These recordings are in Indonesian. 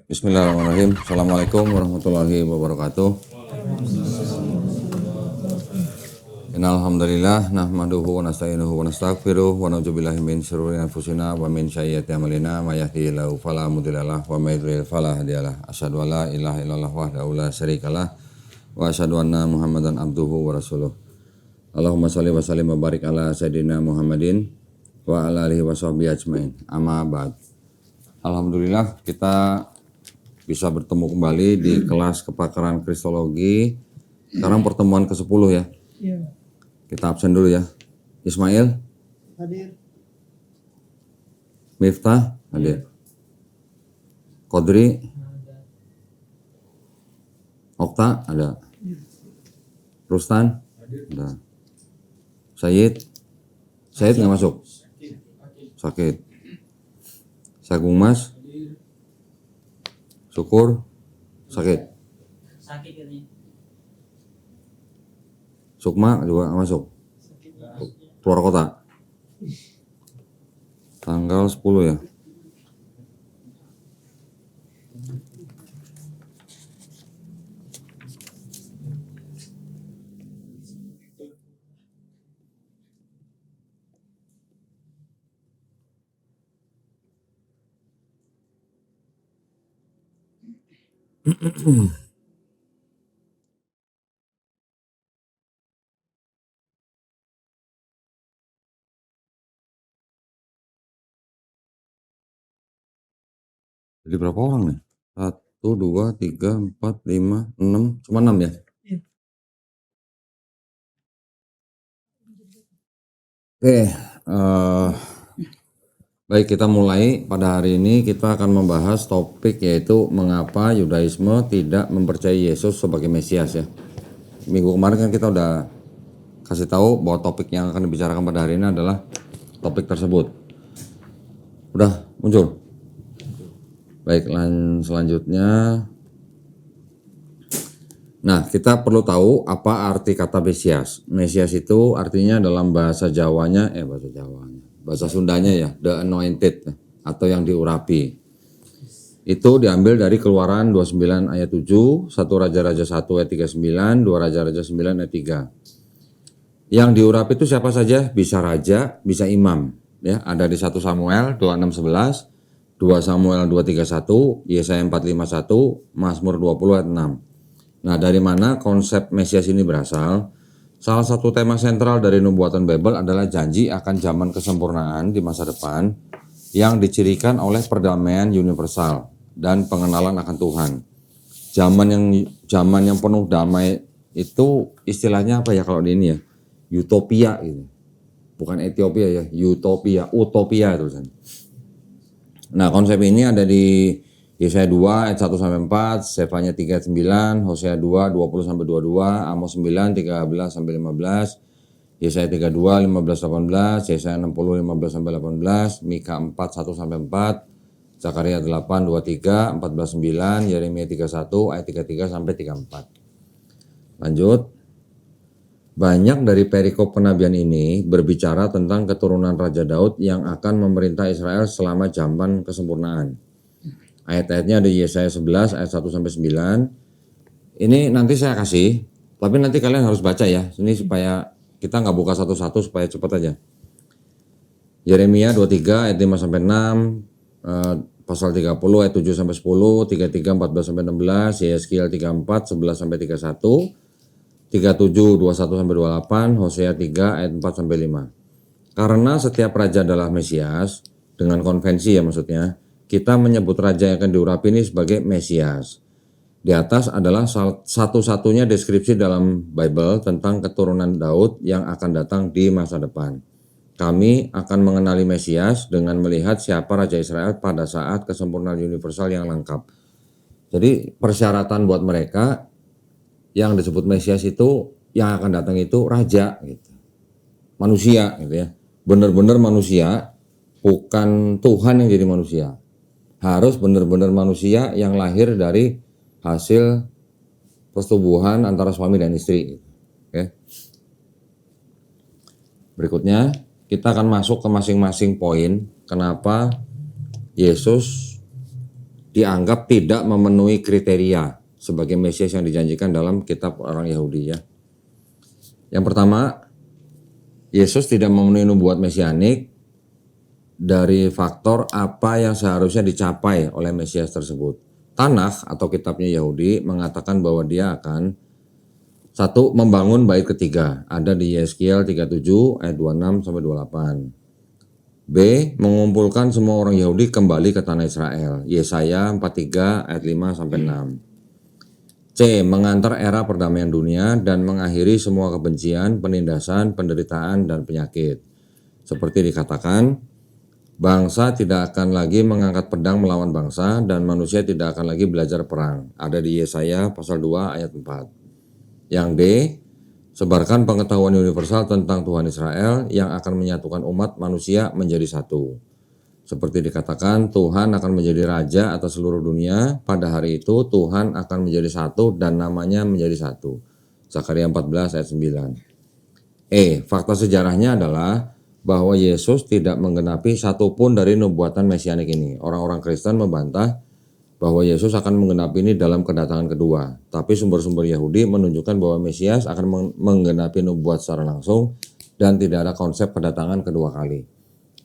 Bismillahirrahmanirrahim. Assalamualaikum warahmatullahi wabarakatuh. Innalhamdulillah nahmaduhu wa nasta'inuhu wa nastaghfiruh wa na'udzubillahi min syururi anfusina wa min sayyiati a'malina may yahdihillahu fala mudhillalah wa may yudhlil fala hadiyalah. Asyhadu an la ilaha illallah wahdahu la syarikalah wa asyhadu anna Muhammadan abduhu wa rasuluh. Allahumma shalli wa sallim wa barik ala sayyidina Muhammadin wa ala alihi wa sahbihi ajmain. Amma ba'd. Alhamdulillah kita bisa bertemu kembali di kelas kepakaran Kristologi. Sekarang pertemuan ke-10 ya. Iya. Kita absen dulu ya. Ismail, Hadir. Miftah, hadir. Kodri, Okta, ada. Rustan, ada. Sayyid nggak masuk? Sakit. Sagung Mas, Syukur, sakit. Sakit katanya. Sukma juga nggak masuk. Keluar kota. Tanggal 10 ya. Jadi berapa orang nih? 1, 2, 3, 4, 5, 6. Cuma 6 ya? Iya. Oke. Baik, kita mulai. Pada hari ini kita akan membahas topik yaitu mengapa Yudaisme tidak mempercayai Yesus sebagai Mesias ya. Minggu kemarin kan kita udah kasih tahu bahwa topik yang akan dibicarakan pada hari ini adalah topik tersebut. Udah muncul? Baik, selanjutnya. Nah, kita perlu tahu apa arti kata Mesias. Mesias itu artinya dalam bahasa Jawanya, bahasa Sundanya ya, the anointed atau yang diurapi. Itu diambil dari Keluaran 29 ayat 7, 1 Raja-Raja 1 ayat 39, 2 Raja-Raja 9 ayat 3. Yang diurapi itu siapa saja? Bisa raja, bisa imam. Ya, ada di 1 Samuel 26:11, 2 Samuel 2:31, Yesaya 4:51, Mazmur 20 ayat 6. Nah, dari mana konsep Mesias ini berasal? Salah satu tema sentral dari nubuatan Bible adalah janji akan zaman kesempurnaan di masa depan yang dicirikan oleh perdamaian universal dan pengenalan akan Tuhan. Zaman yang penuh damai itu istilahnya apa ya kalau di ini ya? Utopia gitu. Bukan Ethiopia ya, utopia itu. Nah, konsep ini ada di Yesaya 2 ayat 1-4, Sefanya 3 ayat 9, Hosea 2 20-22, Amos 9 13-15, Yesaya 32 15-18, Yesaya 60 15-18, Mika 4 1-4, Zakaria 8 23 14-9, Yeremia 31 ayat 33-34. Lanjut. Banyak dari perikop penabian ini berbicara tentang keturunan Raja Daud yang akan memerintah Israel selama zaman kesempurnaan. Ayat-ayatnya ada Yesaya 11 ayat 1-9. Ini nanti saya kasih, tapi nanti kalian harus baca ya. Ini supaya kita nggak buka satu-satu supaya cepat aja. Yeremia 23 ayat 5-6, pasal 30 ayat 7-10, 33 14-16, Yeskiel 34 11-31, 37 21-28, Hosea 3 ayat 4-5. Karena setiap raja adalah Mesias, dengan konvensi ya maksudnya, kita menyebut raja yang akan diurapi ini sebagai Mesias. Di atas adalah satu-satunya deskripsi dalam Bible tentang keturunan Daud yang akan datang di masa depan. Kami akan mengenali Mesias dengan melihat siapa Raja Israel pada saat kesempurnaan universal yang lengkap. Jadi persyaratan buat mereka yang disebut Mesias itu yang akan datang itu raja gitu. Manusia gitu ya. Benar-benar manusia, bukan Tuhan yang jadi manusia. Harus benar-benar manusia yang lahir dari hasil persetubuhan antara suami dan istri. Oke. Berikutnya kita akan masuk ke masing-masing poin kenapa Yesus dianggap tidak memenuhi kriteria sebagai Mesias yang dijanjikan dalam kitab orang Yahudi ya. Yang pertama, Yesus tidak memenuhi nubuat mesianik dari faktor apa yang seharusnya dicapai oleh Mesias tersebut. Tanakh atau kitabnya Yahudi mengatakan bahwa dia akan satu, membangun bait ketiga, ada di Yeskiel 37 ayat 26 sampai 28. B, mengumpulkan semua orang Yahudi kembali ke tanah Israel, Yesaya 43 ayat 5 sampai 6. C, mengantar era perdamaian dunia dan mengakhiri semua kebencian, penindasan, penderitaan, dan penyakit. Seperti dikatakan, bangsa tidak akan lagi mengangkat pedang melawan bangsa dan manusia tidak akan lagi belajar perang. Ada di Yesaya pasal 2 ayat 4. Yang D, sebarkan pengetahuan universal tentang Tuhan Israel yang akan menyatukan umat manusia menjadi satu. Seperti dikatakan, Tuhan akan menjadi raja atas seluruh dunia. Pada hari itu Tuhan akan menjadi satu dan namanya menjadi satu. Zakaria 14 ayat 9. E, fakta sejarahnya adalah bahwa Yesus tidak menggenapi satupun dari nubuatan mesianik ini. Orang-orang Kristen membantah bahwa Yesus akan menggenapi ini dalam kedatangan kedua. Tapi sumber-sumber Yahudi menunjukkan bahwa Mesias akan menggenapi nubuat secara langsung dan tidak ada konsep kedatangan kedua kali.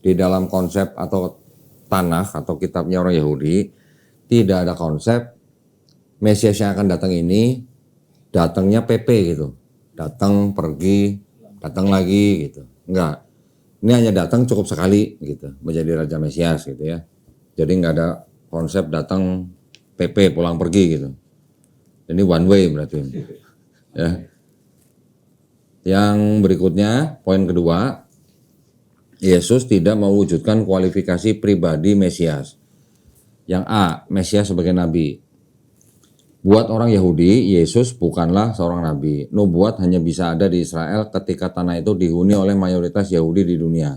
Di dalam konsep atau Tanakh atau kitabnya orang Yahudi tidak ada konsep Mesias yang akan datang ini datangnya PP gitu. Datang, pergi, datang lagi gitu. Enggak. Ini hanya datang cukup sekali gitu, menjadi Raja Mesias gitu ya. Jadi enggak ada konsep datang PP pulang pergi gitu. Ini one way berarti. Ya. Yang berikutnya, poin kedua, Yesus tidak mewujudkan kualifikasi pribadi Mesias. Yang A, Mesias sebagai nabi. Buat orang Yahudi, Yesus bukanlah seorang nabi. Nubuat hanya bisa ada di Israel ketika tanah itu dihuni oleh mayoritas Yahudi di dunia.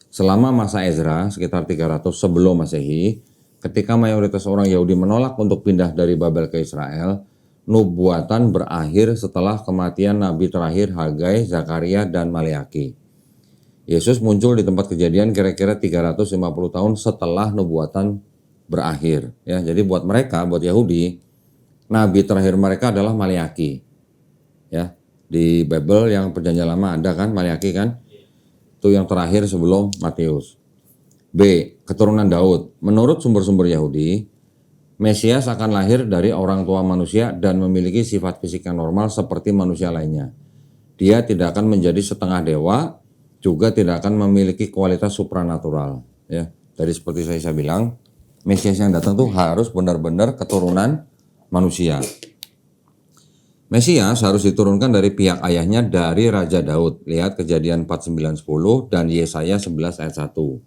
Selama masa Ezra, sekitar 300 sebelum Masehi, ketika mayoritas orang Yahudi menolak untuk pindah dari Babel ke Israel, nubuatan berakhir setelah kematian nabi terakhir Hagai, Zakaria, dan Maleaki. Yesus muncul di tempat kejadian kira-kira 350 tahun setelah nubuatan berakhir. Ya, jadi buat mereka, buat Yahudi, nabi terakhir mereka adalah Maleaki. Ya, di Bible yang perjanjian lama ada kan Maleaki kan? Itu yang terakhir sebelum Matius. B, keturunan Daud. Menurut sumber-sumber Yahudi, Mesias akan lahir dari orang tua manusia dan memiliki sifat fisik yang normal seperti manusia lainnya. Dia tidak akan menjadi setengah dewa, juga tidak akan memiliki kualitas supranatural. Ya, tadi seperti saya bilang, Mesias yang datang tuh harus benar-benar keturunan manusia. Mesias harus diturunkan dari pihak ayahnya dari Raja Daud. Lihat Kejadian 49:10 dan Yesaya 11 ayat 1.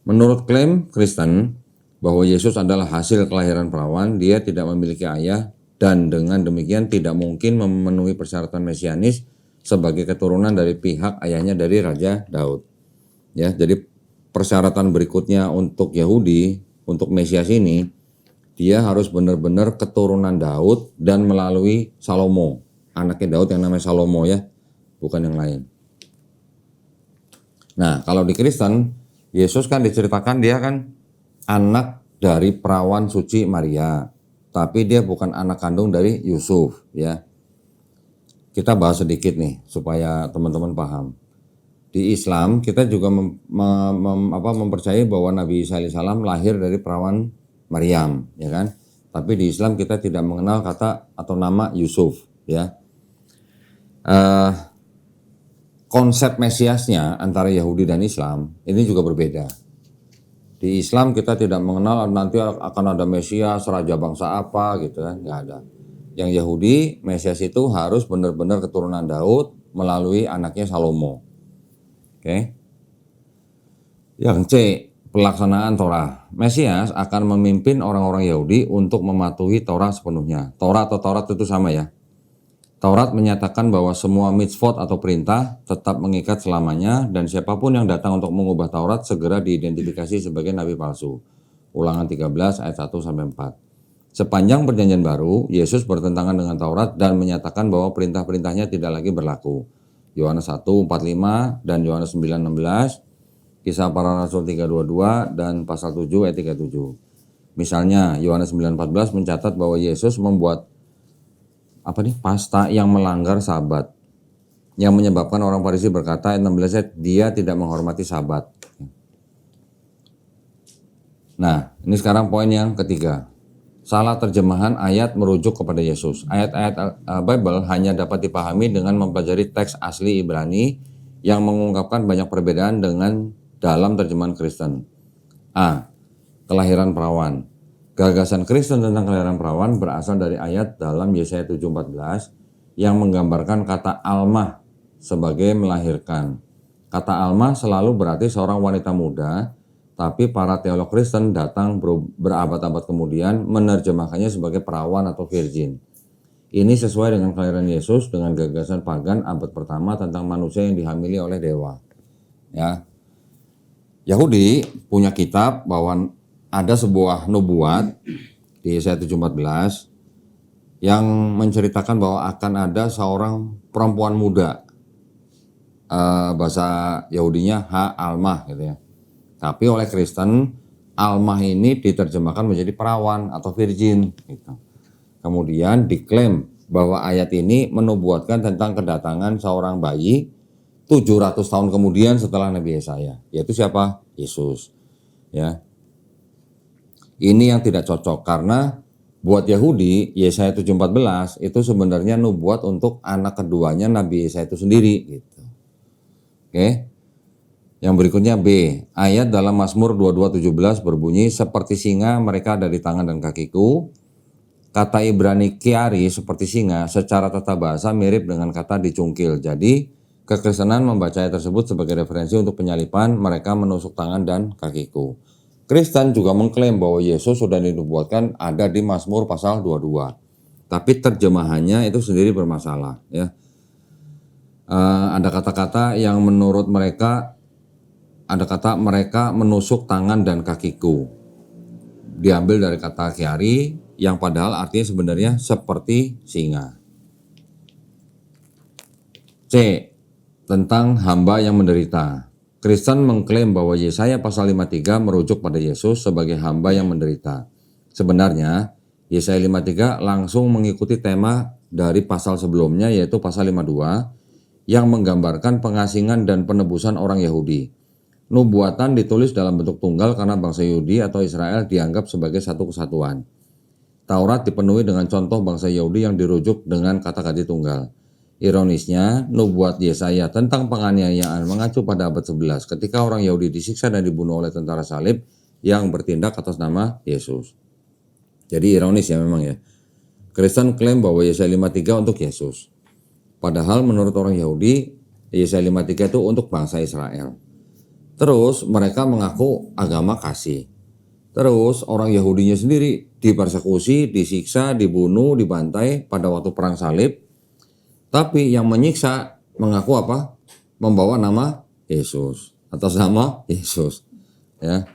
Menurut klaim Kristen bahwa Yesus adalah hasil kelahiran perawan, dia tidak memiliki ayah dan dengan demikian tidak mungkin memenuhi persyaratan mesianis sebagai keturunan dari pihak ayahnya dari Raja Daud. Ya, jadi persyaratan berikutnya untuk Yahudi, untuk Mesias ini, dia harus benar-benar keturunan Daud dan melalui Salomo, anaknya Daud yang namanya Salomo ya, bukan yang lain. Nah, kalau di Kristen, Yesus kan diceritakan dia kan anak dari perawan suci Maria, tapi dia bukan anak kandung dari Yusuf ya. Kita bahas sedikit nih supaya teman-teman paham. Di Islam kita juga mempercayai bahwa Nabi Isa alaihissalam lahir dari perawan Maryam, ya kan? Tapi di Islam kita tidak mengenal kata atau nama Yusuf, ya. Konsep Mesiasnya antara Yahudi dan Islam ini juga berbeda. Di Islam kita tidak mengenal nanti akan ada Mesias, raja bangsa apa gitu kan, nggak ada. Yang Yahudi, Mesias itu harus benar-benar keturunan Daud melalui anaknya Salomo. Oke. Yang C, pelaksanaan Torah. Mesias akan memimpin orang-orang Yahudi untuk mematuhi Torah sepenuhnya. Torah atau Taurat itu sama ya. Taurat menyatakan bahwa semua mitzvot atau perintah tetap mengikat selamanya dan siapapun yang datang untuk mengubah Taurat segera diidentifikasi sebagai nabi palsu. Ulangan 13 ayat 1 sampai 4. Sepanjang perjanjian baru, Yesus bertentangan dengan Taurat dan menyatakan bahwa perintah-perintahnya tidak lagi berlaku. Yohanes 1:45 dan Yohanes 9:16, Kisah Para Rasul 3:22 dan pasal 7 ayat 37. Misalnya Yohanes 9:14 mencatat bahwa Yesus membuat pasta yang melanggar Sabat, yang menyebabkan orang Farisi berkata ayat 16, dia tidak menghormati Sabat. Nah, ini sekarang poin yang ketiga. Salah terjemahan ayat merujuk kepada Yesus. Ayat-ayat Bible hanya dapat dipahami dengan mempelajari teks asli Ibrani yang mengungkapkan banyak perbedaan dengan dalam terjemahan Kristen. A. Kelahiran perawan. Gagasan Kristen tentang kelahiran perawan berasal dari ayat dalam Yesaya 7:14 yang menggambarkan kata almah sebagai melahirkan. Kata almah selalu berarti seorang wanita muda, tapi para teolog Kristen datang berabad-abad kemudian menerjemahkannya sebagai perawan atau virgin. Ini sesuai dengan kelahiran Yesus dengan gagasan pagan abad pertama tentang manusia yang dihamili oleh dewa. Ya. Yahudi punya kitab bahwa ada sebuah nubuat di Yesaya 7:14 yang menceritakan bahwa akan ada seorang perempuan muda, bahasa Yahudinya almah gitu ya. Tapi oleh Kristen, almah ini diterjemahkan menjadi perawan atau virgin gitu. Kemudian diklaim bahwa ayat ini menubuatkan tentang kedatangan seorang bayi 700 tahun kemudian setelah Nabi Yesaya, yaitu siapa? Yesus. Ya. Ini yang tidak cocok karena buat Yahudi Yesaya 7:14 itu sebenarnya nubuat untuk anak keduanya Nabi Yesaya itu sendiri gitu. Oke. Yang berikutnya B. Ayat dalam Mazmur 22:17 berbunyi seperti singa mereka ada di tangan dan kakiku. Kata Ibrani kiari seperti singa secara tata bahasa mirip dengan kata dicungkil. Jadi kekristenan membaca ayat tersebut sebagai referensi untuk penyalipan mereka menusuk tangan dan kakiku. Kristen juga mengklaim bahwa Yesus sudah dinubuatkan ada di Mazmur pasal 22. Tapi terjemahannya itu sendiri bermasalah ya. Ada kata-kata yang menurut mereka ada kata mereka menusuk tangan dan kakiku. Diambil dari kata kiari yang padahal artinya sebenarnya seperti singa. C. Tentang hamba yang menderita. Kristen mengklaim bahwa Yesaya pasal 53 merujuk pada Yesus sebagai hamba yang menderita. Sebenarnya, Yesaya 53 langsung mengikuti tema dari pasal sebelumnya yaitu pasal 52 yang menggambarkan pengasingan dan penebusan orang Yahudi. Nubuatan ditulis dalam bentuk tunggal karena bangsa Yahudi atau Israel dianggap sebagai satu kesatuan. Taurat dipenuhi dengan contoh bangsa Yahudi yang dirujuk dengan kata ganti tunggal. Ironisnya, nubuat Yesaya tentang penganiayaan mengacu pada abad 11 ketika orang Yahudi disiksa dan dibunuh oleh tentara salib yang bertindak atas nama Yesus. Jadi ironis ya memang ya. Kristen klaim bahwa Yesaya 53 untuk Yesus. Padahal menurut orang Yahudi, Yesaya 53 itu untuk bangsa Israel. Terus mereka mengaku agama kasih. Terus orang Yahudinya sendiri dipersekusi, disiksa, dibunuh, dibantai pada waktu perang salib. Tapi yang menyiksa mengaku apa? Membawa nama Yesus atas nama Yesus. Ya.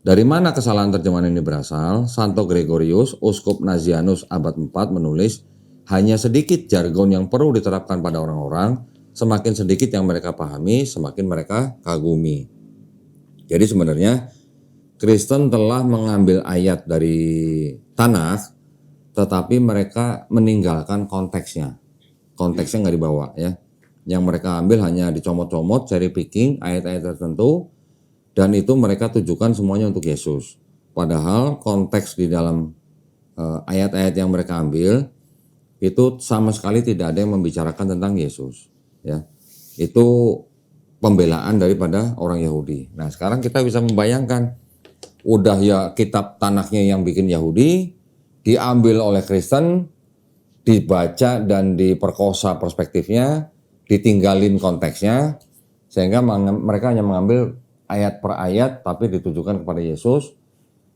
Dari mana kesalahan terjemahan ini berasal? Santo Gregorius, Uskup Nazianzus abad 4 menulis, hanya sedikit jargon yang perlu diterapkan pada orang-orang, semakin sedikit yang mereka pahami, semakin mereka kagumi. Jadi sebenarnya Kristen telah mengambil ayat dari Tanakh, tetapi mereka meninggalkan konteksnya. Konteksnya nggak dibawa ya. Yang mereka ambil hanya dicomot-comot, cherry picking ayat-ayat tertentu, dan itu mereka tujukan semuanya untuk Yesus. Padahal konteks di dalam ayat-ayat yang mereka ambil itu sama sekali tidak ada yang membicarakan tentang Yesus. Ya, itu pembelaan daripada orang Yahudi. Nah sekarang kita bisa membayangkan, udah ya kitab Tanakhnya yang bikin Yahudi, diambil oleh Kristen, dibaca dan diperkosa perspektifnya, ditinggalin konteksnya, sehingga mereka hanya mengambil ayat per ayat tapi ditujukan kepada Yesus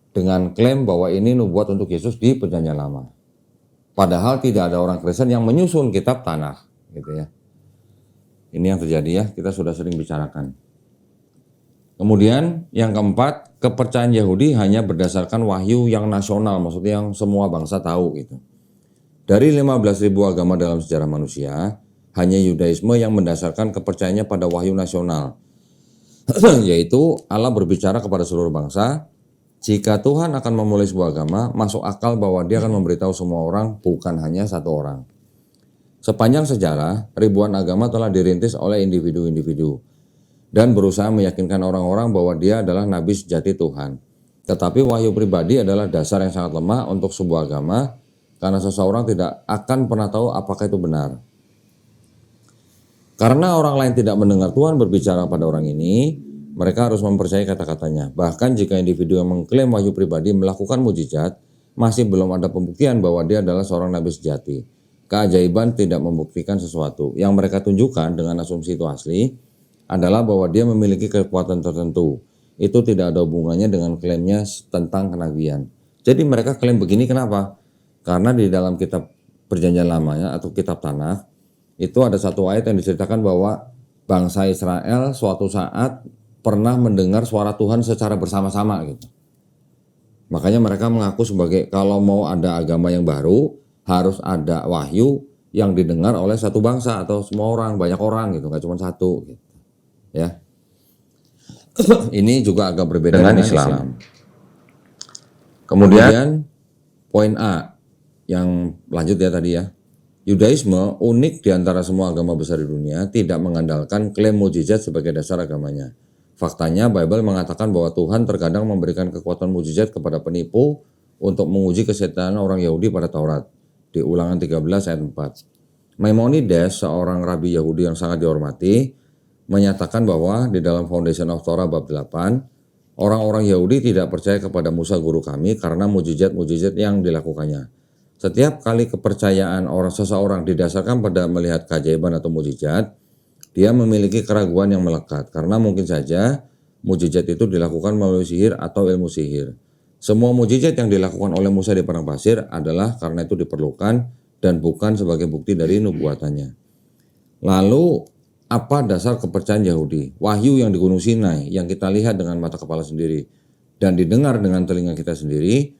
dengan klaim bahwa ini nubuat untuk Yesus di Perjanjian Lama. Padahal tidak ada orang Kristen yang menyusun kitab Tanakh, gitu ya. Ini yang terjadi ya, kita sudah sering bicarakan. Kemudian yang keempat, kepercayaan Yahudi hanya berdasarkan wahyu yang nasional, maksudnya yang semua bangsa tahu gitu. Dari 15.000 agama dalam sejarah manusia, hanya Yudaisme yang mendasarkan kepercayaannya pada wahyu nasional, yaitu Allah berbicara kepada seluruh bangsa Jika Tuhan akan memulai sebuah agama, masuk akal bahwa dia akan memberitahu semua orang, bukan hanya satu orang. Sepanjang sejarah, ribuan agama telah dirintis oleh individu-individu dan berusaha meyakinkan orang-orang bahwa dia adalah nabi sejati Tuhan. Tetapi wahyu pribadi adalah dasar yang sangat lemah untuk sebuah agama karena seseorang tidak akan pernah tahu apakah itu benar. Karena orang lain tidak mendengar Tuhan berbicara pada orang ini, mereka harus mempercayai kata-katanya. Bahkan jika individu yang mengklaim wahyu pribadi melakukan mukjizat, masih belum ada pembuktian bahwa dia adalah seorang nabi sejati. Keajaiban tidak membuktikan sesuatu. Yang mereka tunjukkan dengan asumsi itu asli adalah bahwa dia memiliki kekuatan tertentu. Itu tidak ada hubungannya dengan klaimnya tentang kenabian. Jadi mereka klaim begini kenapa? Karena di dalam kitab Perjanjian Lamanya atau kitab Tanakh itu ada satu ayat yang diceritakan bahwa bangsa Israel suatu saat pernah mendengar suara Tuhan secara bersama-sama gitu. Makanya mereka mengaku sebagai kalau mau ada agama yang baru harus ada wahyu yang didengar oleh satu bangsa atau semua orang, banyak orang gitu, nggak cuma satu gitu. Ya. Ini juga agak berbeda dengan Islam. Kemudian poin A yang lanjut ya tadi ya. Yudaisme unik di antara semua agama besar di dunia, tidak mengandalkan klaim mukjizat sebagai dasar agamanya. Faktanya Bible mengatakan bahwa Tuhan terkadang memberikan kekuatan mukjizat kepada penipu untuk menguji kesetiaan orang Yahudi pada Taurat. Di Ulangan 13 ayat 4. Maimonides, seorang rabi Yahudi yang sangat dihormati, menyatakan bahwa di dalam Foundation of Torah bab 8, orang-orang Yahudi tidak percaya kepada Musa guru kami karena mukjizat-mukjizat yang dilakukannya. Setiap kali kepercayaan seseorang didasarkan pada melihat keajaiban atau mukjizat, dia memiliki keraguan yang melekat karena mungkin saja mukjizat itu dilakukan melalui sihir atau ilmu sihir. Semua mukjizat yang dilakukan oleh Musa di padang pasir adalah karena itu diperlukan dan bukan sebagai bukti dari nubuatannya. Lalu apa dasar kepercayaan Yahudi? Wahyu yang di Gunung Sinai yang kita lihat dengan mata kepala sendiri dan didengar dengan telinga kita sendiri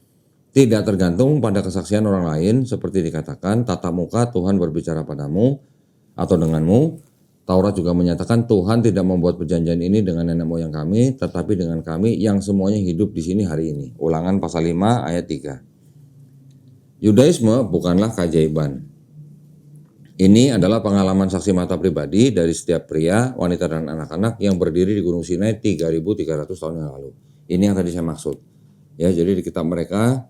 tidak tergantung pada kesaksian orang lain seperti dikatakan tatap muka Tuhan berbicara padamu atau denganmu. Taurat juga menyatakan Tuhan tidak membuat perjanjian ini dengan nenek moyang kami tetapi dengan kami yang semuanya hidup di sini hari ini. Ulangan pasal 5 ayat 3. Yudaisme bukanlah keajaiban. Ini adalah pengalaman saksi mata pribadi dari setiap pria, wanita dan anak-anak yang berdiri di Gunung Sinai 3.300 tahun yang lalu. Ini yang tadi saya maksud. Ya, jadi di kitab mereka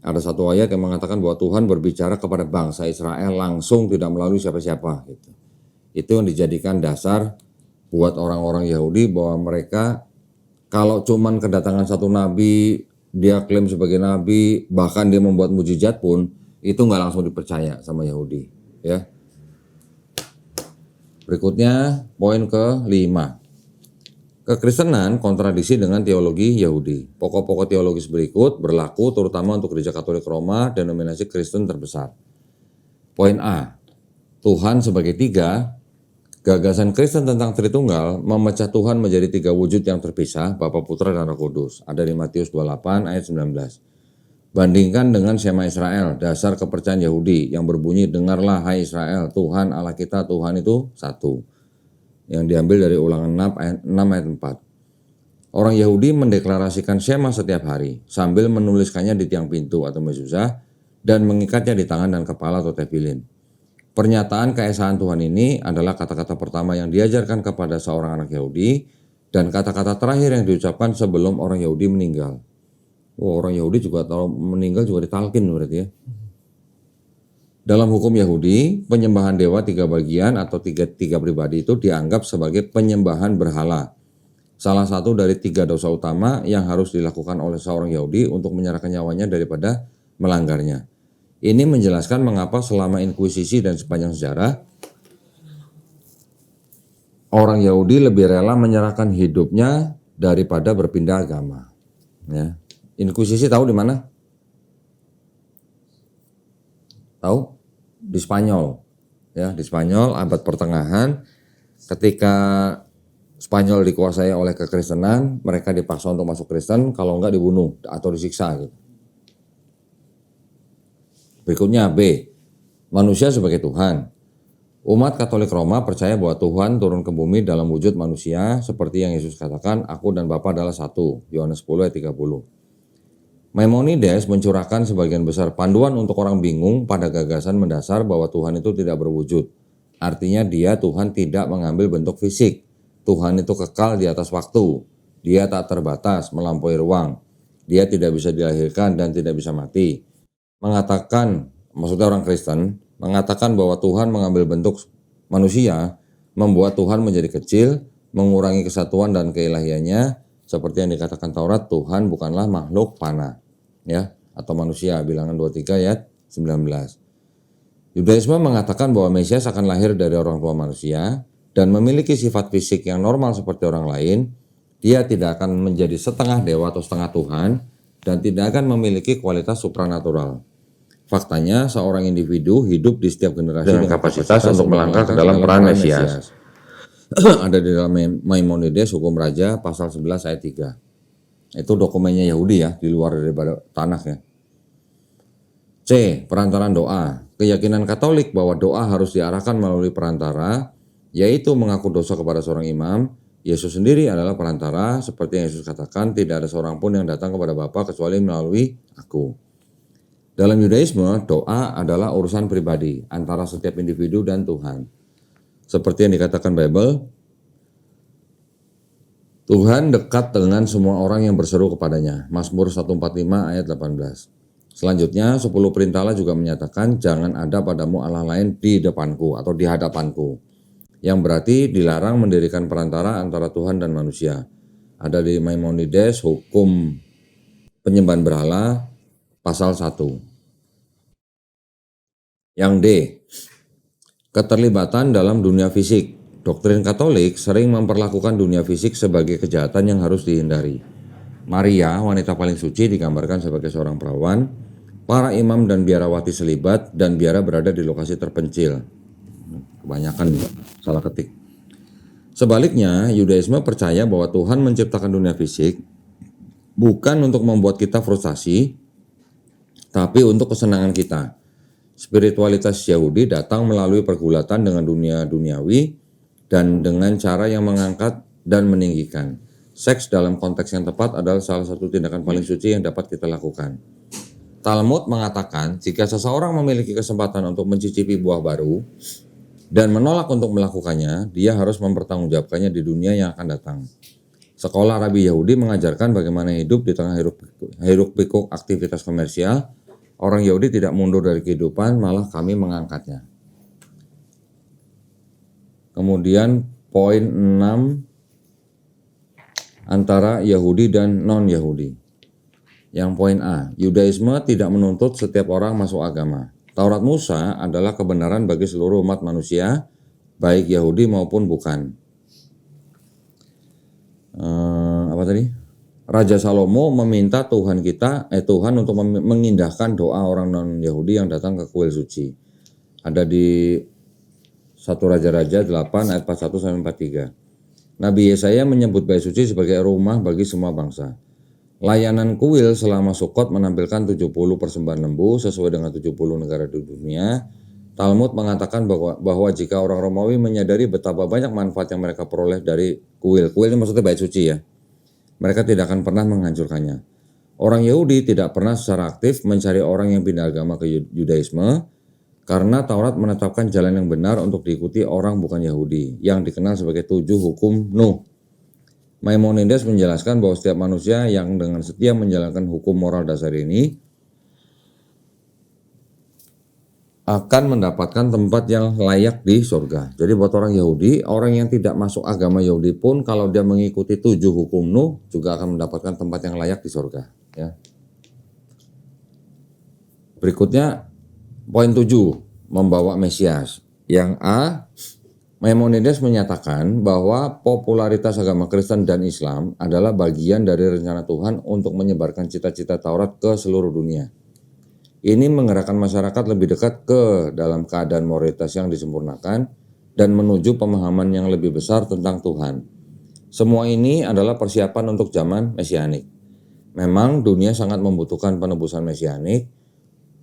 ada satu ayat yang mengatakan bahwa Tuhan berbicara kepada bangsa Israel langsung tidak melalui siapa-siapa gitu. Itu yang dijadikan dasar buat orang-orang Yahudi bahwa mereka kalau cuman kedatangan satu nabi, dia klaim sebagai nabi, bahkan dia membuat mukjizat pun itu nggak langsung dipercaya sama Yahudi, ya. Berikutnya poin ke-5. Kekristenan kontradiksi dengan teologi Yahudi. Pokok-pokok teologis berikut berlaku terutama untuk Gereja Katolik Roma, denominasi Kristen terbesar. Poin A. Tuhan sebagai tiga. Gagasan Kristen tentang Tritunggal memecah Tuhan menjadi tiga wujud yang terpisah, Bapa, Putra, dan Roh Kudus. Ada di Matius 28 ayat 19. Bandingkan dengan Shema Israel, dasar kepercayaan Yahudi yang berbunyi, dengarlah hai Israel, Tuhan Allah kita, Tuhan itu satu. Yang diambil dari Ulangan 6 ayat 4. Orang Yahudi mendeklarasikan Shema setiap hari sambil menuliskannya di tiang pintu atau mezuzah dan mengikatnya di tangan dan kepala atau tefilin. Pernyataan keesaan Tuhan ini adalah kata-kata pertama yang diajarkan kepada seorang anak Yahudi dan kata-kata terakhir yang diucapkan sebelum orang Yahudi meninggal. Orang Yahudi juga kalau meninggal juga ditalkin berarti ya. Dalam hukum Yahudi, penyembahan dewa tiga bagian atau tiga pribadi itu dianggap sebagai penyembahan berhala. Salah satu dari tiga dosa utama yang harus dilakukan oleh seorang Yahudi untuk menyerahkan nyawanya daripada melanggarnya. Ini menjelaskan mengapa selama inkuisisi dan sepanjang sejarah, orang Yahudi lebih rela menyerahkan hidupnya daripada berpindah agama. Ya. Inkuisisi tahu di mana? Tahu? Di Spanyol, ya, di Spanyol abad pertengahan, ketika Spanyol dikuasai oleh kekristenan, mereka dipaksa untuk masuk Kristen, kalau enggak dibunuh atau disiksa gitu. Berikutnya B, manusia sebagai Tuhan. Umat Katolik Roma percaya bahwa Tuhan turun ke bumi dalam wujud manusia seperti yang Yesus katakan, aku dan Bapa adalah satu, Yohanes 10 ayat 30. Maimonides mencurahkan sebagian besar panduan untuk orang bingung pada gagasan mendasar bahwa Tuhan itu tidak berwujud. Artinya Tuhan tidak mengambil bentuk fisik. Tuhan itu kekal di atas waktu. Dia tak terbatas, melampaui ruang. Dia tidak bisa dilahirkan dan tidak bisa mati. Maksudnya orang Kristen, mengatakan bahwa Tuhan mengambil bentuk manusia, membuat Tuhan menjadi kecil, mengurangi kesatuan dan keilahiannya, seperti yang dikatakan Taurat, Tuhan bukanlah makhluk panah, ya, atau manusia, Bilangan 23 ayat 19. Yudaisme mengatakan bahwa Mesias akan lahir dari orang tua manusia dan memiliki sifat fisik yang normal seperti orang lain. Dia tidak akan menjadi setengah dewa atau setengah Tuhan dan tidak akan memiliki kualitas supranatural. Faktanya, seorang individu hidup di setiap generasi dengan kapasitas untuk melangkah ke dalam peran Mesias. Ada di dalam Maimonides, Hukum Raja, pasal 11 ayat 3. Itu dokumennya Yahudi ya, di luar daripada tanah ya. C. Perantaraan doa. Keyakinan Katolik bahwa doa harus diarahkan melalui perantara, yaitu mengaku dosa kepada seorang imam. Yesus sendiri adalah perantara, seperti yang Yesus katakan, tidak ada seorang pun yang datang kepada Bapa kecuali melalui aku. Dalam Yudaisme, doa adalah urusan pribadi antara setiap individu dan Tuhan. Seperti yang dikatakan Bible, Tuhan dekat dengan semua orang yang berseru kepadanya. Mazmur 145 ayat 18. Selanjutnya, 10 perintah Allah juga menyatakan, jangan ada padamu Allah lain di depanku atau di hadapanku. Yang berarti dilarang mendirikan perantara antara Tuhan dan manusia. Ada di Maimonides, Hukum Penyembahan Berhala, pasal 1. Yang D. Keterlibatan dalam dunia fisik. Doktrin Katolik sering memperlakukan dunia fisik sebagai kejahatan yang harus dihindari. Maria, wanita paling suci, digambarkan sebagai seorang perawan. Para imam dan biarawati selibat dan biara berada di lokasi terpencil. Kebanyakan salah ketik. Sebaliknya, Yudaisme percaya bahwa Tuhan menciptakan dunia fisik bukan untuk membuat kita frustasi, tapi untuk kesenangan kita. Spiritualitas Yahudi datang melalui pergulatan dengan dunia duniawi dan dengan cara yang mengangkat dan meninggikan. Seks dalam konteks yang tepat adalah salah satu tindakan paling suci yang dapat kita lakukan. Talmud mengatakan jika seseorang memiliki kesempatan untuk mencicipi buah baru dan menolak untuk melakukannya, dia harus mempertanggungjawabkannya di dunia yang akan datang. Sekolah Rabi Yahudi mengajarkan bagaimana hidup di tengah hiruk-pikuk aktivitas komersial. Orang Yahudi tidak mundur dari kehidupan, malah kami mengangkatnya. Kemudian poin 6 antara Yahudi dan non-Yahudi. Yang poin A, Yudaisme tidak menuntut setiap orang masuk agama. Taurat Musa adalah kebenaran bagi seluruh umat manusia, baik Yahudi maupun bukan. Raja Salomo meminta Tuhan untuk mengindahkan doa orang non-Yahudi yang datang ke kuil suci. Ada di 1 Raja-Raja 8 ayat 41 sampai 43. Nabi Yesaya menyebut bait suci sebagai rumah bagi semua bangsa. Layanan kuil selama Sukot menampilkan 70 persembahan lembu sesuai dengan 70 negara di dunia. Talmud mengatakan bahwa jika orang Romawi menyadari betapa banyak manfaat yang mereka peroleh dari kuil ini maksudnya bait suci ya, mereka tidak akan pernah menghancurkannya. Orang Yahudi tidak pernah secara aktif mencari orang yang pindah agama ke Yudaisme karena Taurat menetapkan jalan yang benar untuk diikuti orang bukan Yahudi yang dikenal sebagai 7 hukum Nuh. Maimonides menjelaskan bahwa setiap manusia yang dengan setia menjalankan hukum moral dasar ini akan mendapatkan tempat yang layak di surga. Jadi buat orang Yahudi, orang yang tidak masuk agama Yahudi pun kalau dia mengikuti 7 hukum Nuh juga akan mendapatkan tempat yang layak di surga. Ya. Berikutnya poin 7, membawa Mesias. Yang A, Maimonides menyatakan bahwa popularitas agama Kristen dan Islam adalah bagian dari rencana Tuhan untuk menyebarkan cita-cita Taurat ke seluruh dunia. Ini menggerakkan masyarakat lebih dekat ke dalam keadaan moralitas yang disempurnakan dan menuju pemahaman yang lebih besar tentang Tuhan. Semua ini adalah persiapan untuk zaman mesianik. Memang dunia sangat membutuhkan penebusan mesianik.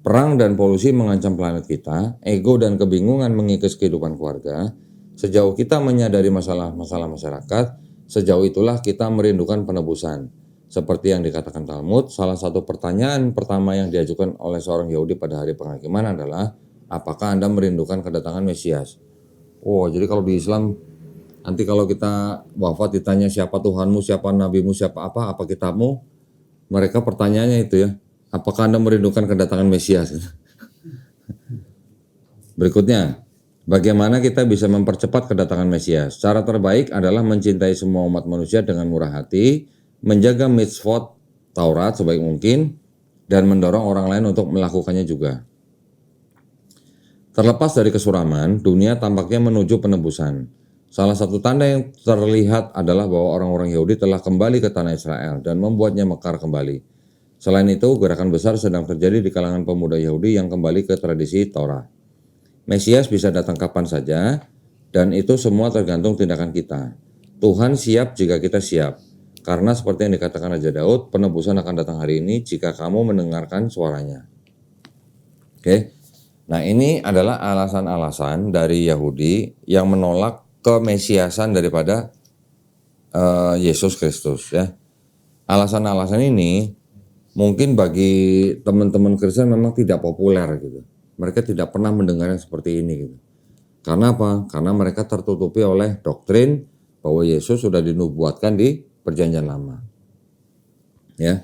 Perang dan polusi mengancam planet kita, ego dan kebingungan mengikis kehidupan keluarga. Sejauh kita menyadari masalah-masalah masyarakat, sejauh itulah kita merindukan penebusan. Seperti yang dikatakan Talmud, salah satu pertanyaan pertama yang diajukan oleh seorang Yahudi pada hari penghakiman adalah, apakah Anda merindukan kedatangan Mesias? Oh, jadi kalau di Islam, nanti kalau kita wafat ditanya siapa Tuhanmu, siapa Nabimu, siapa apa kitabmu, mereka pertanyaannya itu ya, apakah Anda merindukan kedatangan Mesias? Berikutnya, bagaimana kita bisa mempercepat kedatangan Mesias? Cara terbaik adalah mencintai semua umat manusia dengan murah hati, menjaga mitzvot Taurat sebaik mungkin, dan mendorong orang lain untuk melakukannya juga. Terlepas dari kesuraman, dunia tampaknya menuju penebusan. Salah satu tanda yang terlihat adalah bahwa orang-orang Yahudi telah kembali ke tanah Israel dan membuatnya mekar kembali. Selain itu, gerakan besar sedang terjadi di kalangan pemuda Yahudi yang kembali ke tradisi Torah. Mesias bisa datang kapan saja, dan itu semua tergantung tindakan kita. Tuhan siap jika kita siap. Karena seperti yang dikatakan Raja Daud, penebusan akan datang hari ini jika kamu mendengarkan suaranya. Oke. Nah, ini adalah alasan-alasan dari Yahudi yang menolak kemesiasan daripada Yesus Kristus ya. Alasan-alasan ini mungkin bagi teman-teman Kristen memang tidak populer gitu. Mereka tidak pernah mendengar yang seperti ini gitu. Karena apa? Karena mereka tertutupi oleh doktrin bahwa Yesus sudah dinubuatkan di Perjanjian Lama. Ya.